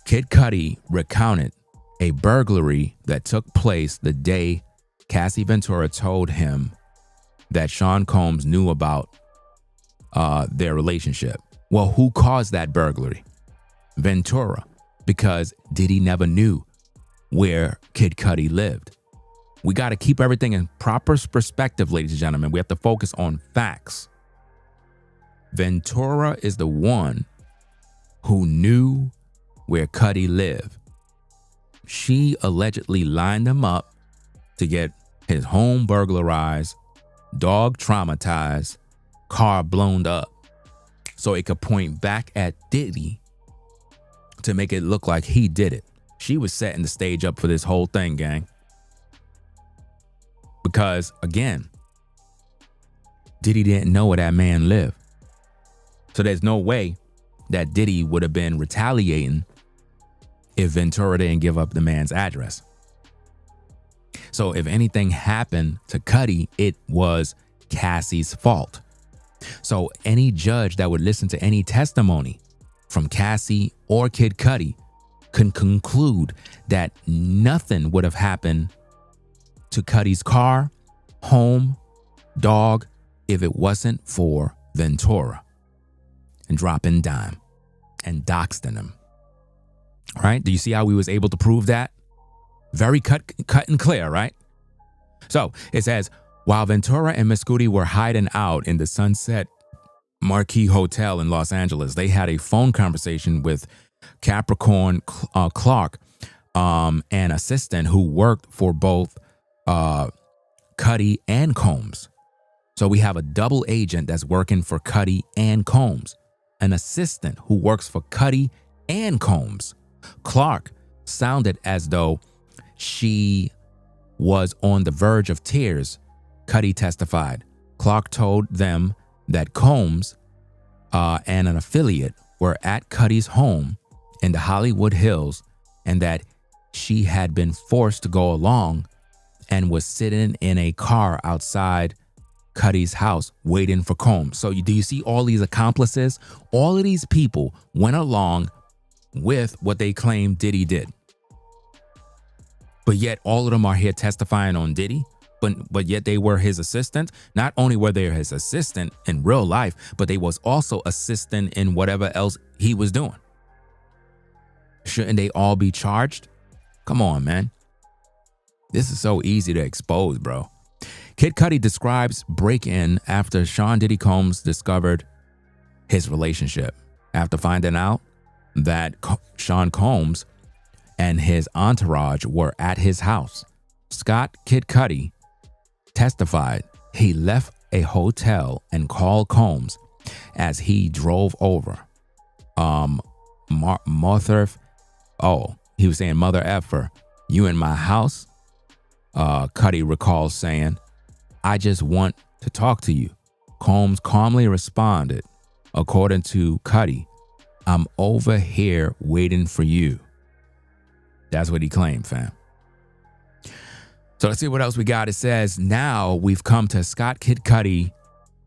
Kid Cudi recounted a burglary that took place the day Cassie Ventura told him that Sean Combs knew about their relationship. Well, who caused that burglary? Ventura, because Diddy never knew where Kid Cudi lived. We got to keep everything in proper perspective, ladies and gentlemen. We have to focus on facts. Ventura is the one who knew where Cudi lived. She allegedly lined him up to get his home burglarized, dog traumatized, car blown up, so it could point back at Diddy to make it look like he did it. She was setting the stage up for this whole thing, gang. Because, again, Diddy didn't know where that man lived. So there's no way that Diddy would have been retaliating if Ventura didn't give up the man's address. So if anything happened to Cudi, it was Cassie's fault. So any judge that would listen to any testimony from Cassie or Kid Cudi can conclude that nothing would have happened to Cudi's car, home, dog, if it wasn't for Ventura and dropping dime and doxing him. Right? Do you see how we was able to prove that? Very cut and clear, right? So it says, while Ventura and Miss Cudi were hiding out in the Sunset Marquis Hotel in Los Angeles, they had a phone conversation with Capricorn Clark, an assistant who worked for both Cudi and Combs. So we have a double agent that's working for Cudi and Combs, an assistant who works for Cudi and Combs. Clark sounded as though she was on the verge of tears. Cudi testified. Clark told them that Combs and an affiliate were at Cudi's home in the Hollywood Hills and that she had been forced to go along and was sitting in a car outside Cudi's house waiting for Combs. So do you see all these accomplices? All of these people went along with what they claim Diddy did. But yet all of them are here testifying on Diddy, but yet they were his assistant. Not only were they his assistant in real life, but they was also assistant in whatever else he was doing. Shouldn't they all be charged? Come on, man. This is so easy to expose, bro. Kid Cudi describes break-in after Sean Diddy Combs discovered his relationship. After finding out that Sean Combs and his entourage were at his house, Scott Kid Cudi testified he left a hotel and called Combs as he drove over. He was saying, "Mother effer, you in my house?" Cudi recalls saying, "I just want to talk to you." Combs calmly responded, according to Cudi, "I'm over here waiting for you." That's what he claimed, fam. So let's see what else we got. It says, now we've come to Scott Kid Cudi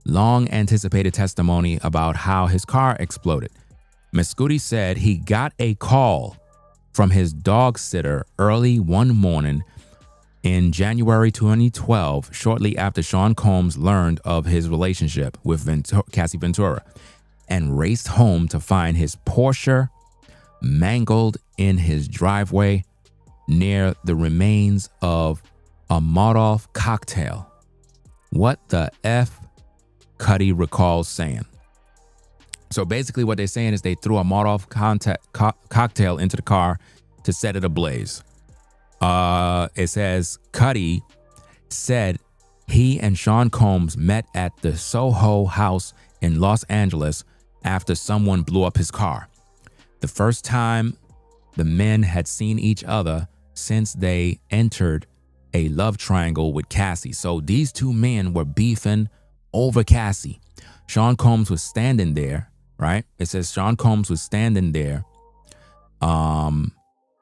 long anticipated testimony about how his car exploded. Miss Cudi said he got a call from his dog sitter early one morning in January 2012, shortly after Sean Combs learned of his relationship with Cassie Ventura, and raced home to find his Porsche mangled in his driveway near the remains of a Molotov cocktail. What the F? Cudi recalls saying. So basically what they're saying is they threw a Molotov cocktail into the car to set it ablaze. It says Cudi said he and Sean Combs met at the Soho house in Los Angeles after someone blew up his car. The first time the men had seen each other since they entered a love triangle with Cassie. So these two men were beefing over Cassie. Sean Combs was standing there, right? It says Sean Combs was standing there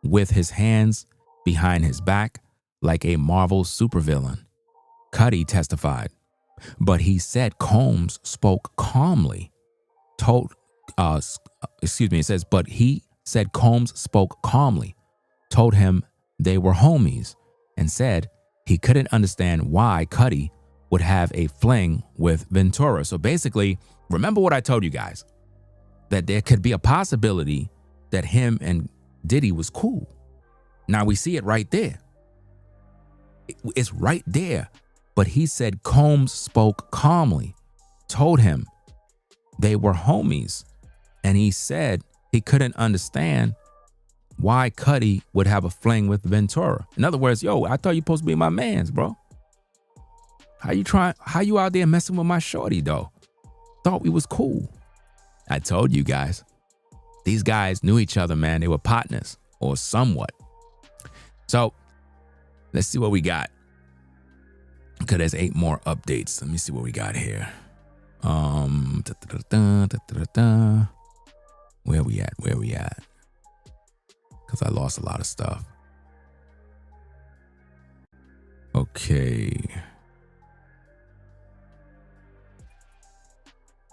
with his hands behind his back like a Marvel supervillain. Cudi testified, but he said Combs spoke calmly. It says, but he said Combs spoke calmly, told him they were homies, and said he couldn't understand why Cudi would have a fling with Ventura. So basically, remember what I told you guys, that there could be a possibility that him and Diddy was cool. Now we see it right there. It's right there. But he said Combs spoke calmly, told him they were homies, and he said he couldn't understand why Cudi would have a fling with Ventura. In other words, yo, I thought you supposed to be my mans, bro. How you out there messing with my shorty, though? Thought we was cool. I told you guys. These guys knew each other, man. They were partners, or somewhat. So, let's see what we got. Because there's 8 more updates. Let me see what we got here. Where we at? Because I lost a lot of stuff. Okay.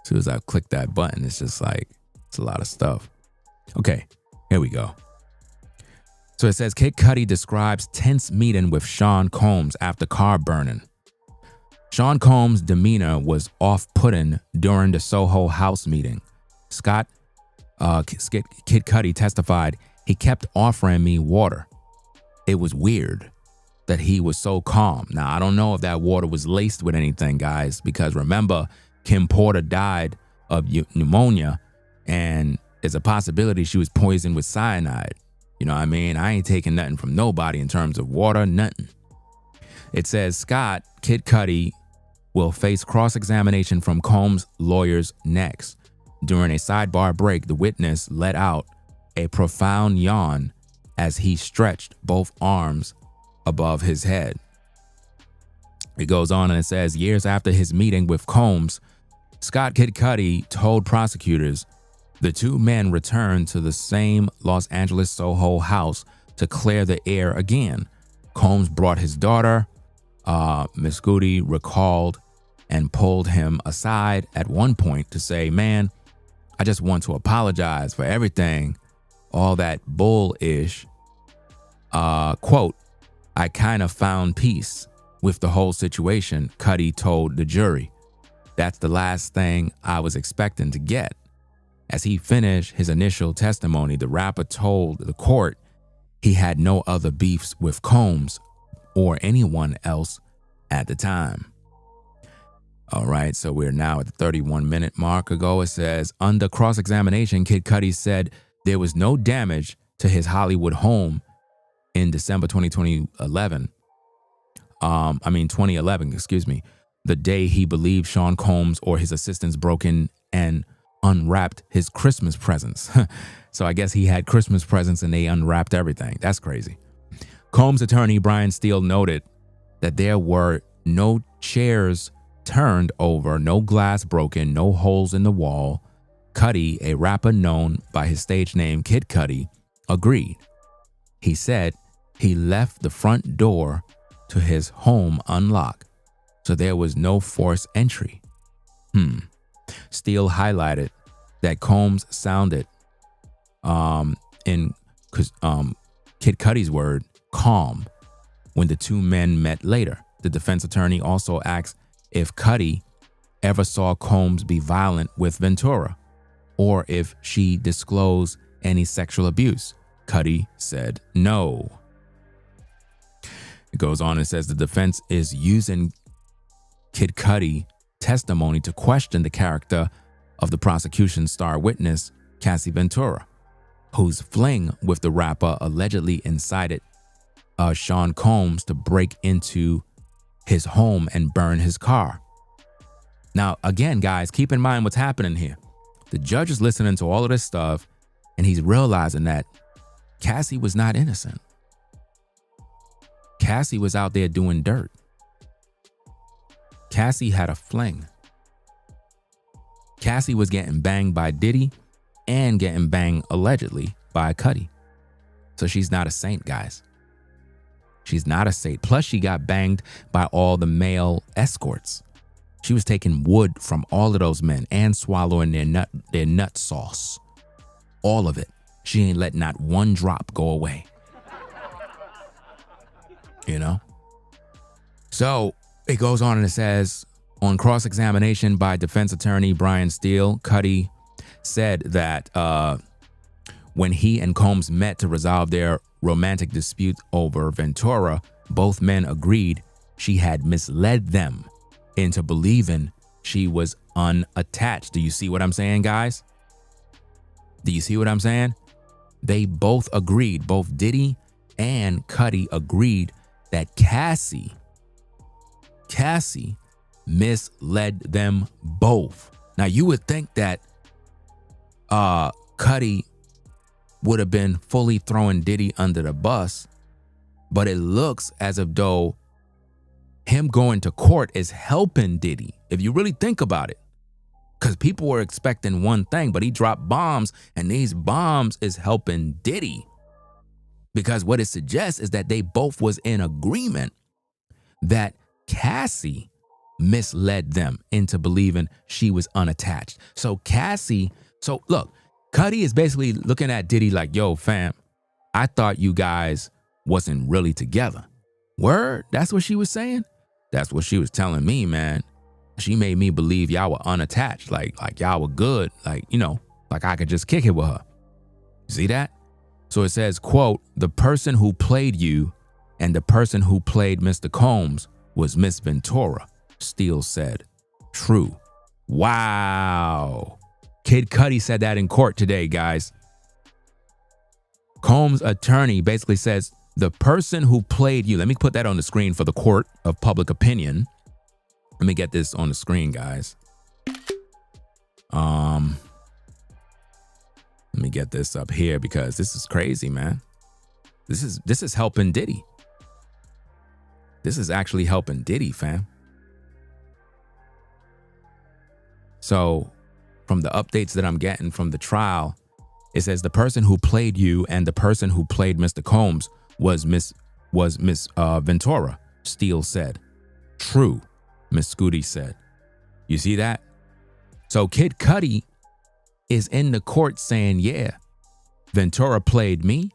As soon as I click that button, it's just like, it's a lot of stuff. Okay, here we go. So it says, Kid Cudi describes tense meeting with Sean Combs after car burning. Sean Combs' demeanor was off-putting during the Soho house meeting. Kid Cudi testified, he kept offering me water. It was weird that he was so calm. Now, I don't know if that water was laced with anything, guys, because remember, Kim Porter died of pneumonia, and there's a possibility she was poisoned with cyanide. You know what I mean? I ain't taking nothing from nobody in terms of water, nothing. It says Kid Cudi will face cross-examination from Combs' lawyers next. During a sidebar break, the witness let out a profound yawn as he stretched both arms above his head. It goes on and it says, years after his meeting with Combs, Kid Cudi told prosecutors the two men returned to the same Los Angeles Soho house to clear the air again. Combs brought his daughter. Miss Cudi recalled and pulled him aside at one point to say, man, I just want to apologize for everything, all that bull-ish. Quote, I kind of found peace with the whole situation, Cudi told the jury. That's the last thing I was expecting to get. As he finished his initial testimony, the rapper told the court he had no other beefs with Combs or anyone else at the time. All right, so we're now at the 31-minute mark ago. It says, under cross-examination, Kid Cudi said there was no damage to his Hollywood home in December 2011, the day he believed Sean Combs or his assistants broke in and unwrapped his Christmas presents. So I guess he had Christmas presents and they unwrapped everything. That's crazy. Combs' attorney, Brian Steele, noted that there were no chairs turned over, no glass broken, no holes in the wall. Cudi, a rapper known by his stage name Kid Cudi, agreed. He said he left the front door to his home unlocked, so there was no forced entry. Steele highlighted that Combs sounded, in Kid Cudi's word, calm when the two men met later. The defense attorney also asked if Cudi ever saw Combs be violent with Ventura or if she disclosed any sexual abuse. Cudi said no. It goes on and says the defense is using Kid Cudi testimony to question the character of the prosecution's star witness, Cassie Ventura, whose fling with the rapper allegedly incited Sean Combs to break into his home and burn his car. Now, again, guys, keep in mind what's happening here. The judge is listening to all of this stuff, and he's realizing that Cassie was not innocent. Cassie was out there doing dirt. Cassie had a fling. Cassie was getting banged by Diddy and getting banged, allegedly, by Cudi. So she's not a saint, guys. She's not a saint. Plus, she got banged by all the male escorts. She was taking wood from all of those men and swallowing their nut sauce. All of it. She ain't let not one drop go away. You know? So it goes on and it says, on cross-examination by defense attorney Brian Steele, Cudi said that when he and Combs met to resolve their romantic dispute over Ventura, both men agreed she had misled them into believing she was unattached. Do you see what I'm saying, guys? Do you see what I'm saying? They both agreed, both Diddy and Cudi agreed that Cassie misled them both. Now, you would think that Cudi would have been fully throwing Diddy under the bus, but it looks as if though him going to court is helping Diddy, if you really think about it. Because people were expecting one thing, but he dropped bombs, and these bombs is helping Diddy. Because what it suggests is that they both was in agreement that Cassie misled them into believing she was unattached. So look, Cudi is basically looking at Diddy like, yo, fam, I thought you guys wasn't really together. Word? That's what she was saying? That's what she was telling me, man. She made me believe y'all were unattached, like y'all were good, like I could just kick it with her. See that? So it says, quote, the person who played you and the person who played Mr. Combs was Miss Ventura, Steele said. True. Wow. Kid Cudi said that in court today, guys. Combs' attorney basically says the person who played you, let me put that on the screen for the court of public opinion. Let me get this on the screen, guys. Let me get this up here because this is crazy, man. This is helping Diddy. This is actually helping Diddy, fam. So, from the updates that I'm getting from the trial, it says the person who played you and the person who played Mr. Combs was Miss Ventura, Steele said. True, Miss Cudi said. You see that? So Kid Cudi is in the court saying, yeah, Ventura played me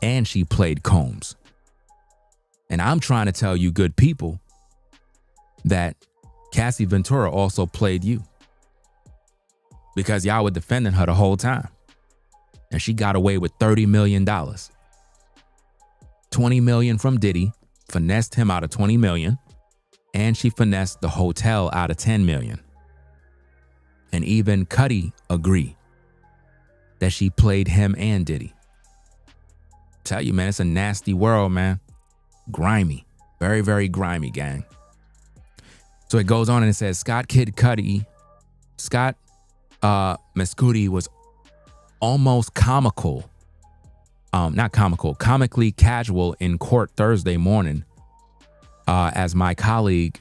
and she played Combs. And I'm trying to tell you good people that Cassie Ventura also played you because y'all were defending her the whole time. And she got away with $30 million. $20 million from Diddy, finessed him out of $20 million, and she finessed the hotel out of $10 million. And even Cudi agreed that she played him and Diddy. Tell you, man, it's a nasty world, man. Grimy. Very, very grimy, gang. So it goes on and it says, Scott Miss Cudi was almost comically casual in court Thursday morning. As my colleague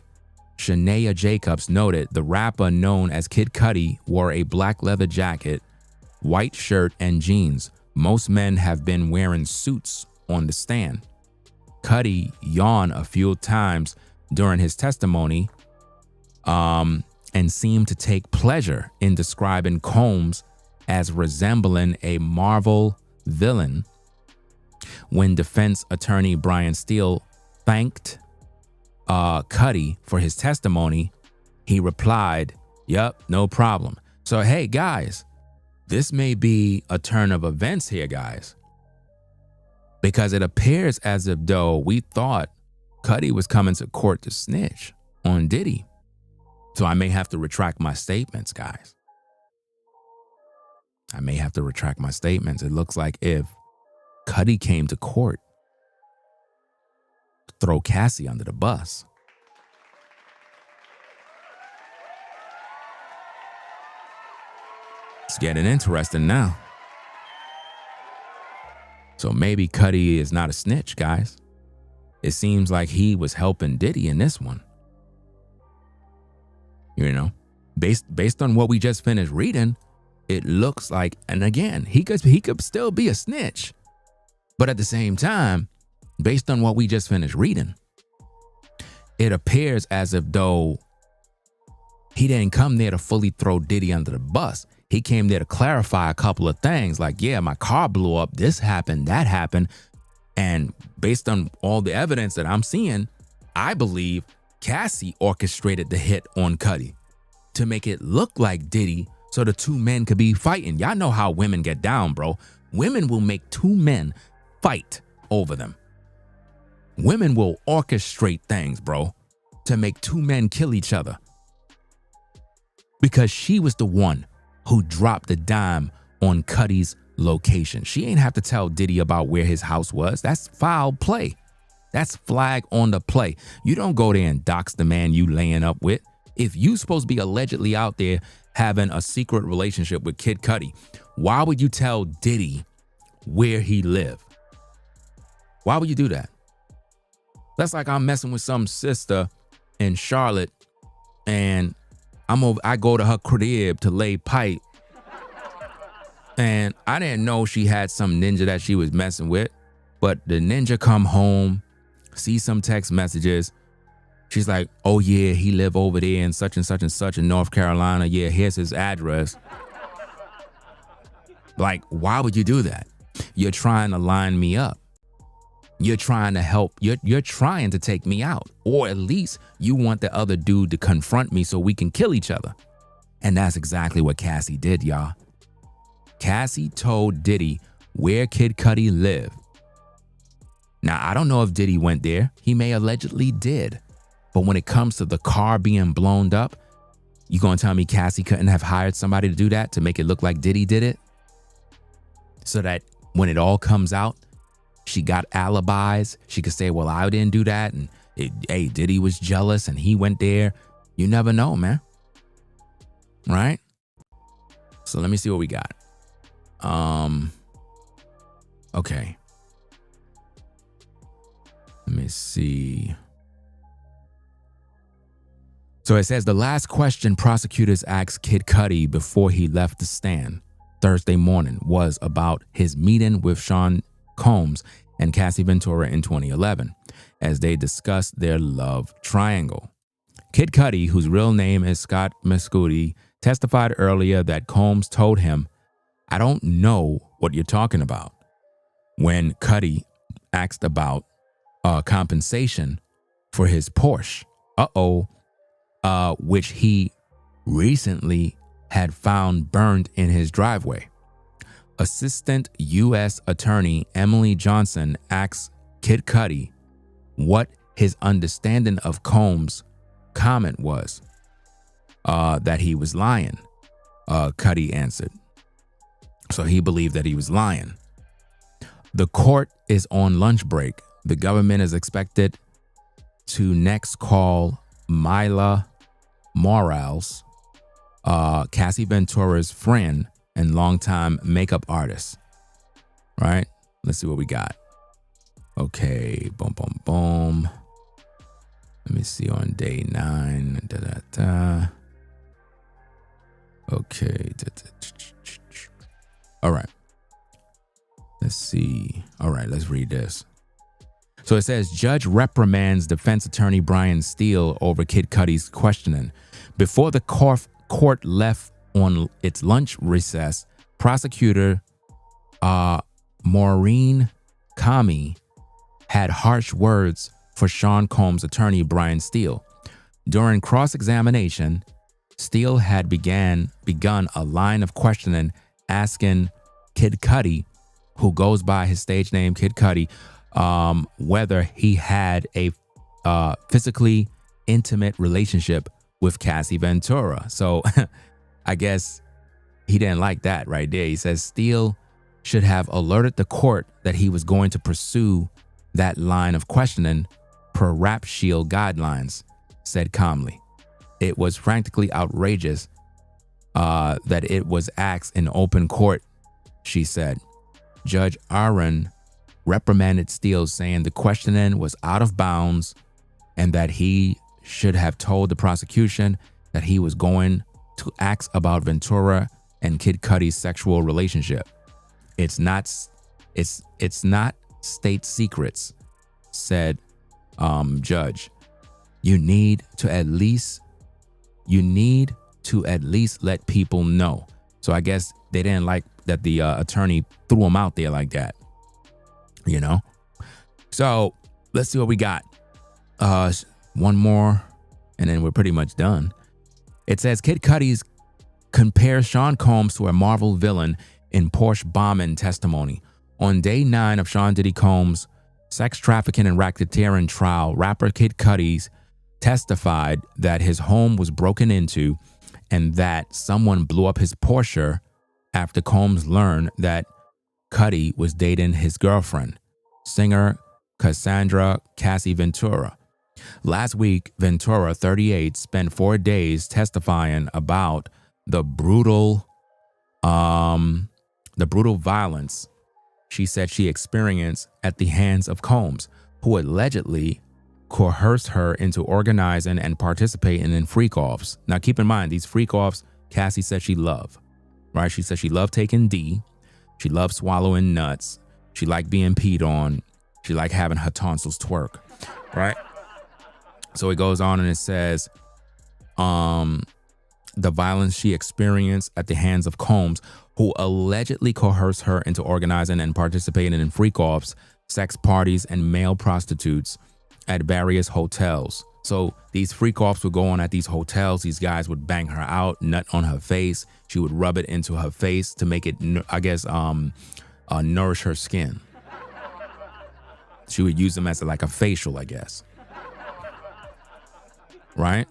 Shania Jacobs noted, the rapper known as Kid Cudi wore a black leather jacket, white shirt, and jeans. Most men have been wearing suits on the stand. Cudi yawned a few times during his testimony and seemed to take pleasure in describing Combs as resembling a Marvel villain. When defense attorney Brian Steele thanked Cudi for his testimony, he replied, "Yep, no problem." So, hey, guys, this may be a turn of events here, guys, because it appears as if though we thought Cudi was coming to court to snitch on Diddy. So I may have to retract my statements, guys. I may have to retract my statements. It looks like if Cudi came to court to throw Cassie under the bus, it's getting interesting now. So maybe Cudi is not a snitch, guys. It seems like he was helping Diddy in this one. You know, based on what we just finished reading, it looks like, and again, he could still be a snitch. But at the same time, based on what we just finished reading, it appears as if though he didn't come there to fully throw Diddy under the bus. He came there to clarify a couple of things like, yeah, my car blew up, this happened, that happened. And based on all the evidence that I'm seeing, I believe Cassie orchestrated the hit on Cudi to make it look like Diddy so the two men could be fighting. Y'all know how women get down, bro. Women will make two men fight over them. Women will orchestrate things, bro, to make two men kill each other. Because she was the one who dropped the dime on Cudi's location. She ain't have to tell Diddy about where his house was. That's foul play. That's flag on the play. You don't go there and dox the man you laying up with. If you supposed to be allegedly out there having a secret relationship with Kid Cudi, why would you tell Diddy where he lived? Why would you do that? That's like I'm messing with some sister in Charlotte and I go to her crib to lay pipe, and I didn't know she had some ninja that she was messing with, but the ninja come home, see some text messages. She's like, oh yeah, he live over there in such and such and such in North Carolina. Yeah, here's his address. Like, why would you do that? You're trying to line me up. You're trying to help. You're trying to take me out. Or at least you want the other dude to confront me so we can kill each other. And that's exactly what Cassie did, y'all. Cassie told Diddy where Kid Cudi lived. Now, I don't know if Diddy went there. He may allegedly did. But when it comes to the car being blown up, you gonna tell me Cassie couldn't have hired somebody to do that to make it look like Diddy did it? So that when it all comes out, she got alibis. She could say, well, I didn't do that. And hey, Diddy was jealous and he went there. You never know, man. Right? So let me see what we got. Okay. Let me see. So it says the last question prosecutors asked Kid Cudi before he left the stand Thursday morning was about his meeting with Sean Combs and Cassie Ventura in 2011 as they discussed their love triangle. Kid Cudi, whose real name is Scott Mescudi, testified earlier that Combs told him, I don't know what you're talking about. When Cudi asked about compensation for his Porsche, which he recently had found burned in his driveway. Assistant U.S. Attorney Emily Johnson asked Kid Cudi what his understanding of Combs' comment was, that he was lying. Cudi answered. So he believed that he was lying. The court is on lunch break. The government is expected to next call Myla Morales, Cassie Ventura's friend and longtime makeup artist. Right? Let's see what we got. Okay, boom, boom, boom. Let me see on day 9. Okay. All right. Let's see. All right, let's read this. So it says, Judge reprimands defense attorney Brian Steele over Kid Cudi's questioning. Before the court left on its lunch recess, prosecutor Maureen Kami had harsh words for Sean Combs' attorney Brian Steele. During cross-examination, Steele had begun a line of questioning asking Kid Cudi, who goes by his stage name Kid Cudi, whether he had a physically intimate relationship with Cassie Ventura. So I guess he didn't like that right there. He says Steele should have alerted the court that he was going to pursue that line of questioning per Rap Shield guidelines, said calmly. It was frankly outrageous that it was asked in open court, she said. Judge Aaron reprimanded Steele, saying the questioning was out of bounds and that he should have told the prosecution that he was going to ask about Ventura and Kid Cudi's sexual relationship. It's not state secrets, said Judge. You need to at least let people know. So I guess they didn't like that the attorney threw him out there like that, you know? So let's see what we got. One more, and then we're pretty much done. It says Kid Cudi's compares Sean Combs to a Marvel villain in Porsche bombing testimony. On day 9 of Sean Diddy Combs' sex trafficking and racketeering trial, rapper Kid Cudi testified that his home was broken into and that someone blew up his Porsche after Combs learned that Cudi was dating his girlfriend, singer Cassie Ventura. Last week, Ventura, 38, spent 4 days testifying about the brutal violence she said she experienced at the hands of Combs, who allegedly coerced her into organizing and participating in freakoffs. Now, keep in mind, these freakoffs, Cassie said she loved, right? She said she loved taking D. She loved swallowing nuts. She liked being peed on. She liked having her tonsils twerk, right? So it goes on and it says, the violence she experienced at the hands of Combs, who allegedly coerced her into organizing and participating in freak-offs, sex parties, and male prostitutes at various hotels. So these freak-offs would go on at these hotels. These guys would bang her out, nut on her face. She would rub it into her face to make it, I guess, nourish her skin. She would use them as like a facial, I guess. Right?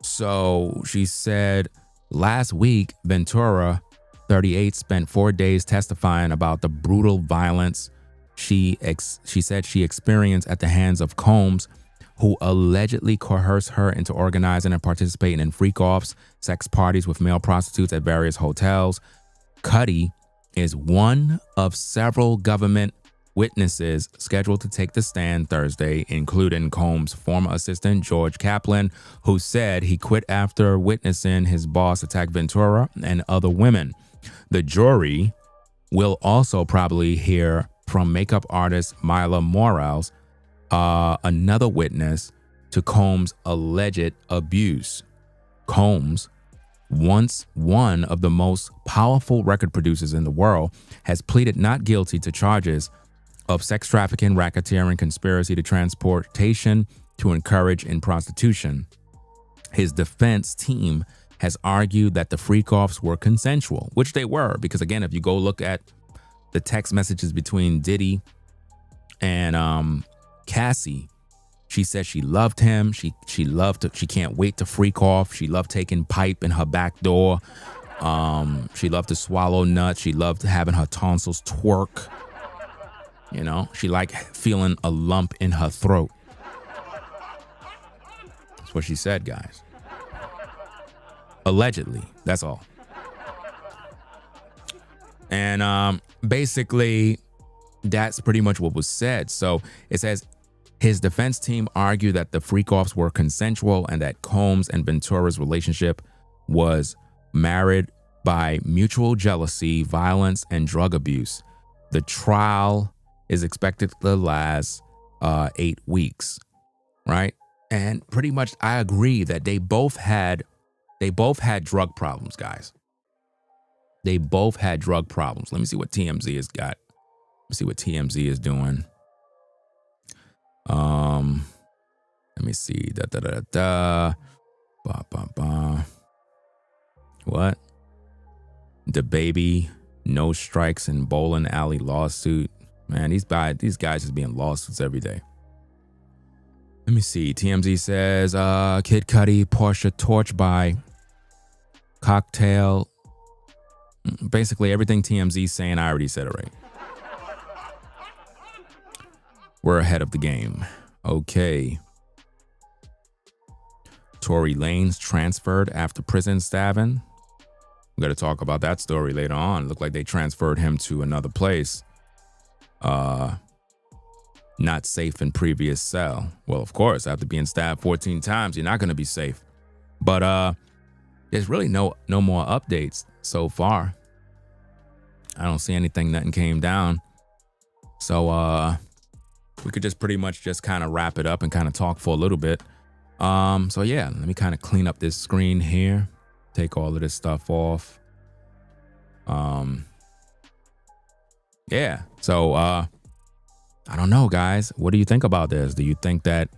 So she said last week, Ventura, 38, spent 4 days testifying about the brutal violence she said she experienced at the hands of Combs, who allegedly coerced her into organizing and participating in freak-offs, sex parties with male prostitutes at various hotels. Cudi is one of several government witnesses scheduled to take the stand Thursday, including Combs' former assistant, George Kaplan, who said he quit after witnessing his boss attack Ventura and other women. The jury will also probably hear from makeup artist Mila Morales, another witness to Combs' alleged abuse. Combs, once one of the most powerful record producers in the world, has pleaded not guilty to charges of sex trafficking, racketeering, conspiracy to transportation to encourage in prostitution. His defense team has argued that the freak-offs were consensual, which they were, because again, if you go look at the text messages between Diddy and Cassie, she said she loved him. She can't wait to freak off. She loved taking pipe in her back door. She loved to swallow nuts. She loved having her tonsils twerk. You know, she liked feeling a lump in her throat. That's what she said, guys. Allegedly, that's all. And basically, that's pretty much what was said. So it says his defense team argued that the freak-offs were consensual and that Combs and Ventura's relationship was marred by mutual jealousy, violence, and drug abuse. The trial is expected to last 8 weeks, right? And pretty much I agree that they both had drug problems, guys. They both had drug problems. Let me see what TMZ has got. Let me see what TMZ is doing. Let me see. What? The baby, no strikes in bowling alley lawsuit. Man, these guys is being lawsuits every day. Let me see. TMZ says, Kid Cudi, Porsche torched by cocktail. Basically, everything TMZ's saying, I already said it right. We're ahead of the game. Okay. Tory Lanez transferred after prison stabbing. I'm going to talk about that story later on. Looked like they transferred him to another place. Not safe in previous cell. Well, of course, after being stabbed 14 times, you're not going to be safe. But there's really no more updates so far. I don't see anything. Nothing came down. So we could just pretty much just kind of wrap it up and kind of talk for a little bit. So yeah, let me kind of clean up this screen here. Take all of this stuff off. Yeah. So I don't know, guys. What do you think about this? Do you think that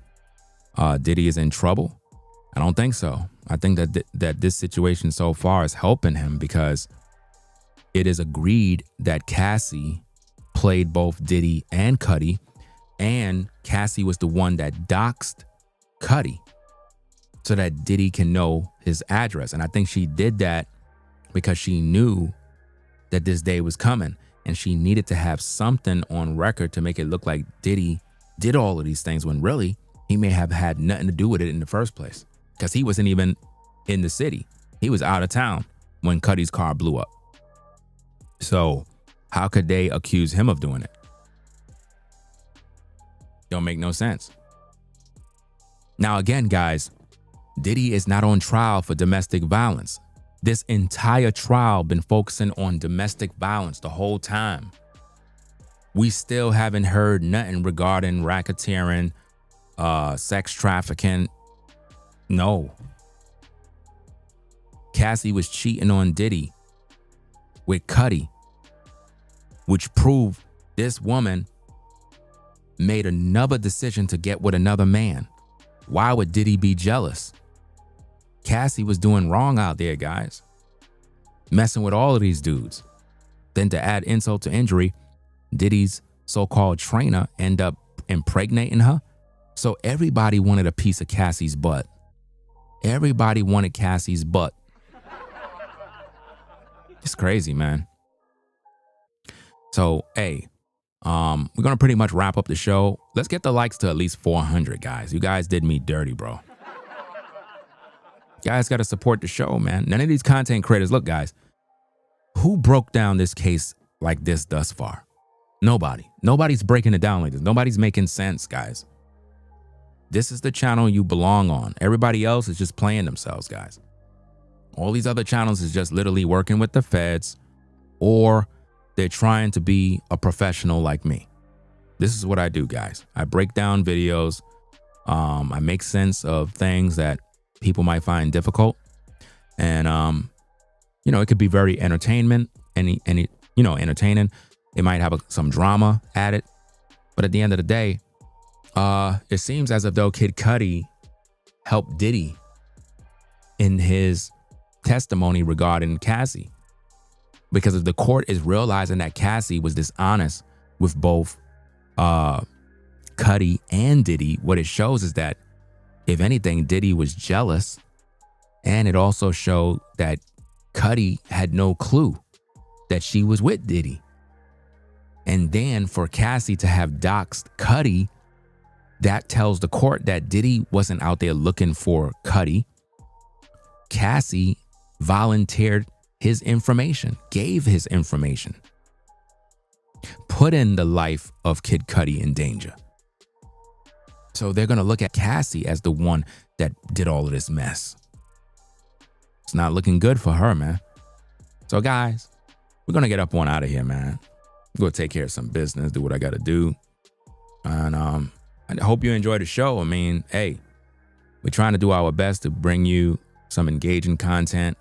Diddy is in trouble? I don't think so. I think that this situation so far is helping him because it is agreed that Cassie played both Diddy and Cudi And Cassie was the one that doxed Cudi so that Diddy can know his address. And I think she did that because she knew that this day was coming and she needed to have something on record to make it look like Diddy did all of these things when really he may have had nothing to do with it in the first place because he wasn't even in the city. He was out of town when Cudi's car blew up. So how could they accuse him of doing it? Don't make no sense. Now, again, guys, Diddy is not on trial for domestic violence. This entire trial been focusing on domestic violence the whole time. We still haven't heard nothing regarding racketeering, sex trafficking. No. Cassie was cheating on Diddy with Cudi, which proved this woman made another decision to get with another man. Why would Diddy be jealous? Cassie was doing wrong out there, guys. Messing with all of these dudes. Then to add insult to injury, Diddy's so-called trainer ended up impregnating her. So everybody wanted a piece of Cassie's butt. Everybody wanted Cassie's butt. It's crazy, man. So, hey, we're going to pretty much wrap up the show. Let's get the likes to at least 400, guys. You guys did me dirty, bro. You guys got to support the show, man. None of these content creators, look, guys, who broke down this case like this thus far? Nobody. Nobody's breaking it down like this. Nobody's making sense, guys. This is the channel you belong on. Everybody else is just playing themselves, guys. All these other channels is just literally working with the feds, or they're trying to be a professional like me. This is what I do, guys. I break down videos. I make sense of things that people might find difficult. And, you know, it could be very entertainment, entertaining. It might have some drama added. But at the end of the day, it seems as if though Kid Cudi helped Diddy in his testimony regarding Cassie. Because if the court is realizing that Cassie was dishonest with both Cudi and Diddy, what it shows is that, if anything, Diddy was jealous. And it also showed that Cudi had no clue that she was with Diddy. And then for Cassie to have doxed Cudi, that tells the court that Diddy wasn't out there looking for Cudi. Cassie volunteered his information, gave his information, put in the life of Kid Cudi in danger. So they're going to look at Cassie as the one that did all of this mess. It's not looking good for her, man. So guys, we're going to get up on out of here, man. Go take care of some business, do what I got to do. And I hope you enjoy the show. I mean, hey, we're trying to do our best to bring you some engaging content.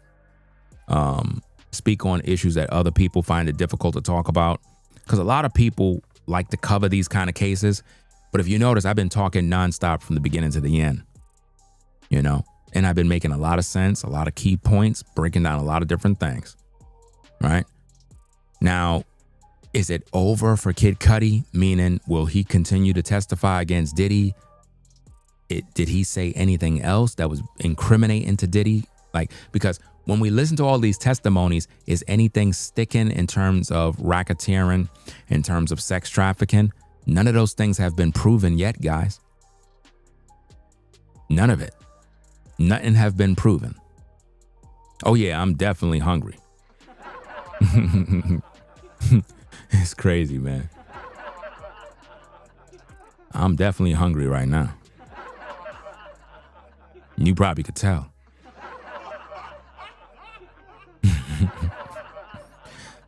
Speak on issues that other people find it difficult to talk about. Because a lot of people like to cover these kind of cases. But if you notice, I've been talking nonstop from the beginning to the end, you know, and I've been making a lot of sense, a lot of key points, breaking down a lot of different things, right? Now, is it over for Kid Cudi? Meaning, will he continue to testify against Diddy? Did he say anything else that was incriminating to Diddy? Like, because when we listen to all these testimonies, is anything sticking in terms of racketeering, in terms of sex trafficking? None of those things have been proven yet, guys. None of it. Nothing have been proven. Oh yeah, I'm definitely hungry. It's crazy, man. I'm definitely hungry right now. You probably could tell.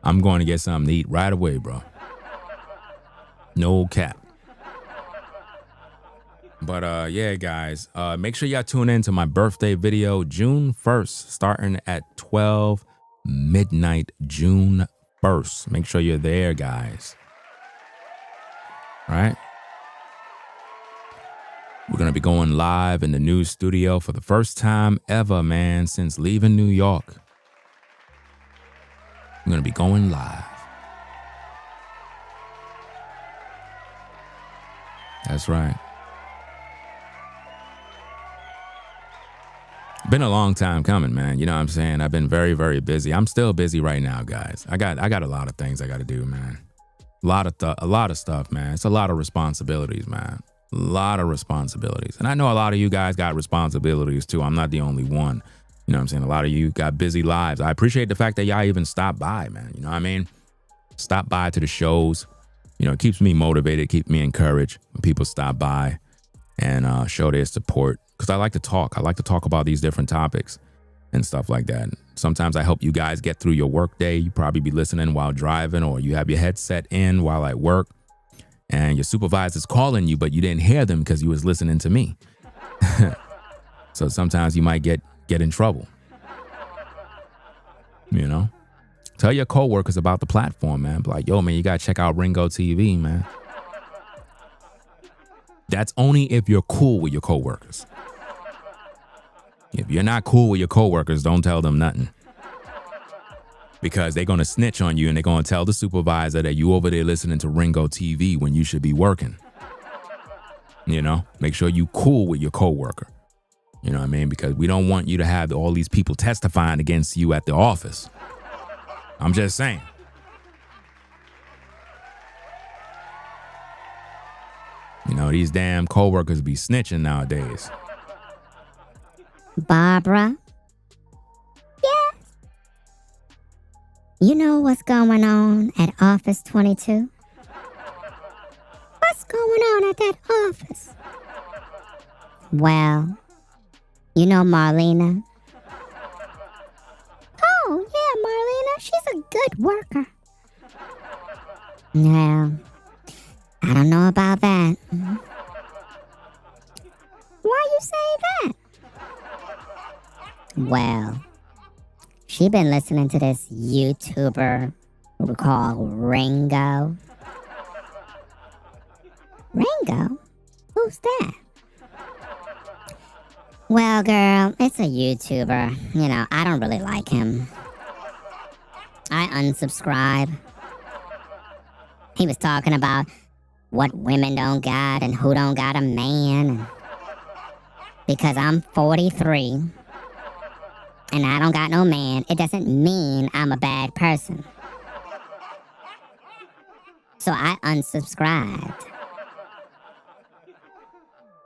I'm going to get something to eat right away, bro. No cap. But yeah, guys, make sure y'all tune in to my birthday video, June 1st, starting at 12 midnight, June 1st. Make sure you're there, guys. All right. We're going to be going live in the new studio for the first time ever, man, since leaving New York. We're going to be going live. That's right. Been a long time coming, man. You know what I'm saying? I've been very, very busy. I'm still busy right now, guys. I got a lot of things I got to do, man. A lot of stuff, man. It's a lot of responsibilities, man. A lot of responsibilities. And I know a lot of you guys got responsibilities too. I'm not the only one. You know what I'm saying? A lot of you got busy lives. I appreciate the fact that y'all even stop by, man. You know what I mean? Stop by to the shows. You know, it keeps me motivated, keeps me encouraged when people stop by and show their support. Because I like to talk. I like to talk about these different topics and stuff like that. Sometimes I help you guys get through your work day. You probably be listening while driving, or you have your headset in while at work and your supervisor's calling you, but you didn't hear them because you was listening to me. So sometimes you might get in trouble. You know? Tell your coworkers about the platform, man. Be like, yo, man, you got to check out Ringo TV, man. That's only if you're cool with your coworkers. If you're not cool with your coworkers, don't tell them nothing. Because they're going to snitch on you and they're going to tell the supervisor that you over there listening to Ringo TV when you should be working. You know, make sure you cool with your coworker. You know what I mean? Because we don't want you to have all these people testifying against you at the office. I'm just saying. You know, these damn coworkers be snitching nowadays. Barbara? Yes? You know what's going on at Office 22? What's going on at that office? Well, you know Marlena? Oh, yeah, Marlena. She's a good worker. Now, I don't know about that. Why you say that? Well, she been listening to this YouTuber called Ringo. Ringo? Who's that? Well, girl, it's a YouTuber. You know, I don't really like him. I unsubscribe. He was talking about what women don't got and who don't got a man. Because I'm 43 and I don't got no man, it doesn't mean I'm a bad person. So I unsubscribed.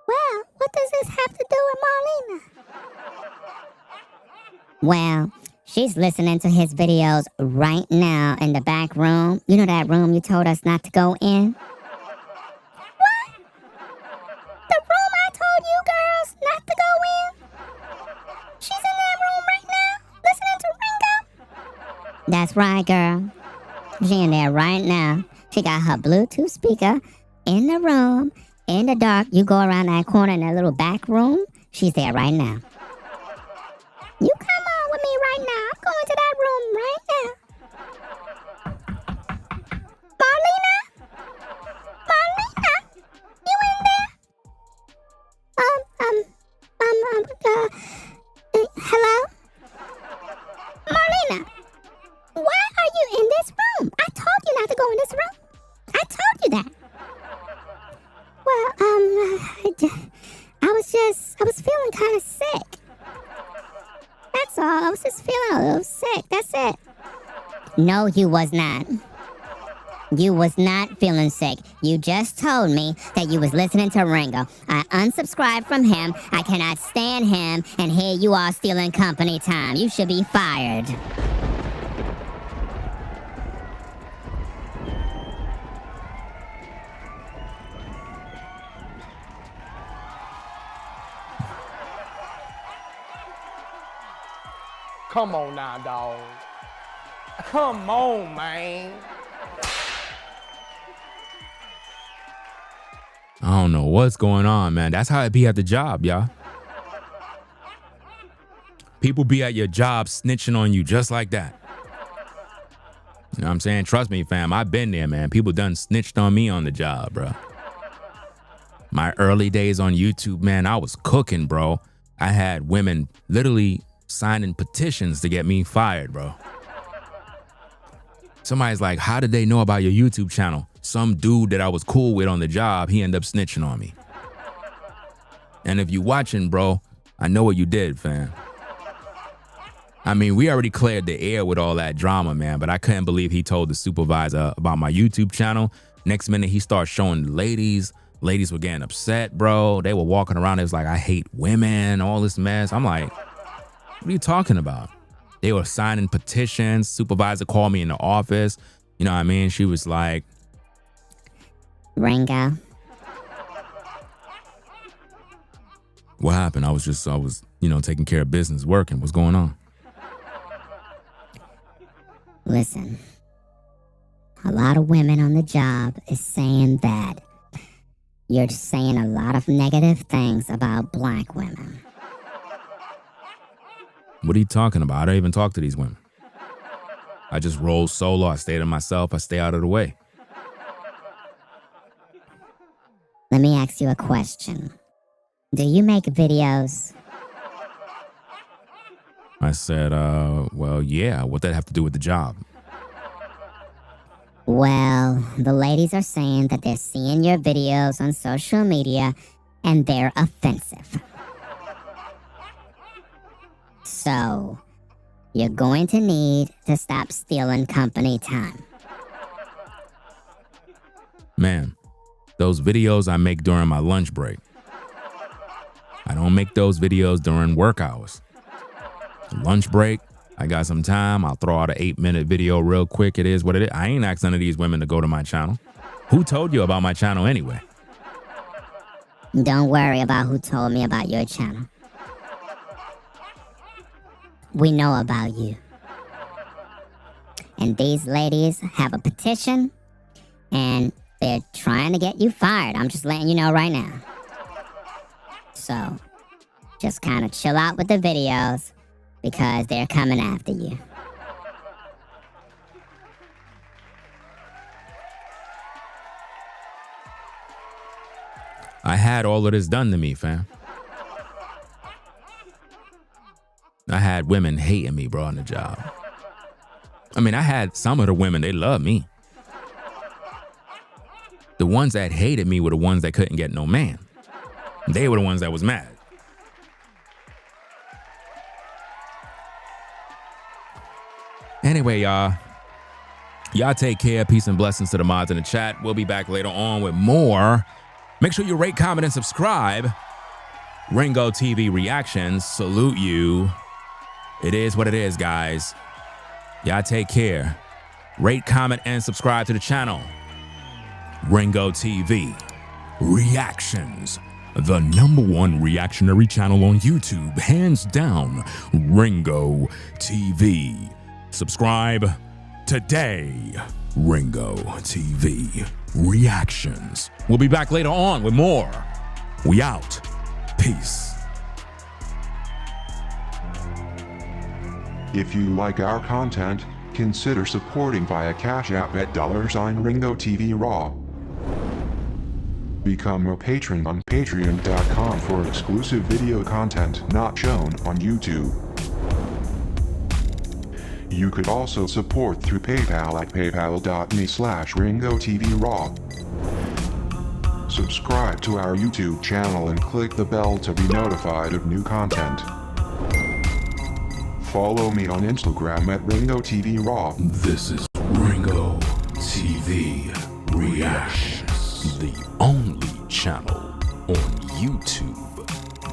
Well, what does this have to do with Marlena? Well, she's listening to his videos right now in the back room. You know that room you told us not to go in? What? The room I told you girls not to go in? She's in that room right now, listening to Ringo? That's right, girl. She in there right now. She got her Bluetooth speaker in the room, in the dark. You go around that corner in that little back room. She's there right now. You come on with me right now. I'm going to that room right now. Marlena? Marlena? You in there? Hello? Marlena? Why are you in this room? I told you not to go in this room. I told you that. Well, I was feeling kind of sick. That's all. I was just feeling a little sick. That's it. No, you was not. You was not feeling sick. You just told me that you was listening to Ringo. I unsubscribed from him. I cannot stand him. And here you are stealing company time. You should be fired. Come on now, dog. Come on, man. I don't know what's going on, man. That's how it be at the job, y'all. People be at your job snitching on you just like that. You know what I'm saying? Trust me, fam. I've been there, man. People done snitched on me on the job, bro. My early days on YouTube, man, I was cooking, bro. I had women literally signing petitions to get me fired, bro. Somebody's like, how did they know about your YouTube channel? Some dude that I was cool with on the job, he ended up snitching on me. And if you watching, bro, I know what you did, fam. I mean, we already cleared the air with all that drama, man, but I couldn't believe he told the supervisor about my YouTube channel. Next minute, he starts showing the ladies. Ladies were getting upset, bro. They were walking around. It was like, I hate women, all this mess. I'm like, what are you talking about? They were signing petitions. Supervisor called me in the office. You know what I mean? She was like, Ringo, what happened? I was, taking care of business, working. What's going on? listen. A lot of women on the job is saying that you're saying a lot of negative things about black women. What are you talking about? I don't even talk to these women. I just roll solo. I stay to myself. I stay out of the way. Let me ask you a question. Do you make videos? I said, well, yeah. What that have to do with the job? Well, the ladies are saying that they're seeing your videos on social media and they're offensive. So, you're going to need to stop stealing company time. Man, those videos I make during my lunch break. I don't make those videos during work hours. Lunch break, I got some time. I'll throw out an 8-minute video real quick. It is what it is. I ain't asked none of these women to go to my channel. Who told you about my channel anyway? Don't worry about who told me about your channel. We know about you. And these ladies have a petition, and they're trying to get you fired. I'm just letting you know right now. So, just kind of chill out with the videos, because they're coming after you. I had all of this done to me, fam. I had women hating me, bro, on the job. I mean, I had some of the women, they love me. The ones that hated me were the ones that couldn't get no man. They were the ones that was mad. Anyway, y'all take care. Peace and blessings to the mods in the chat. We'll be back later on with more. Make sure you rate, comment, and subscribe. Ringo TV Reactions, salute you. It is what it is, guys. Y'all take care. Rate, comment, and subscribe to the channel. Ringo TV Reactions, the #1 reactionary channel on YouTube, hands down. Ringo TV. Subscribe today. Ringo TV Reactions. We'll be back later on with more. We out. Peace. If you like our content, consider supporting via Cash App at $Ringo TV Raw. Become a patron on patreon.com for exclusive video content not shown on YouTube. You could also support through PayPal at paypal.me/RingoTVRaw. Subscribe to our YouTube channel and click the bell to be notified of new content. Follow me on Instagram at Ringo TV Raw. This is Ringo TV Reactions, the only channel on YouTube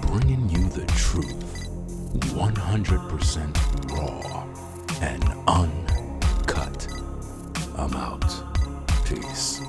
bringing you the truth 100% raw and uncut. I'm out. Peace.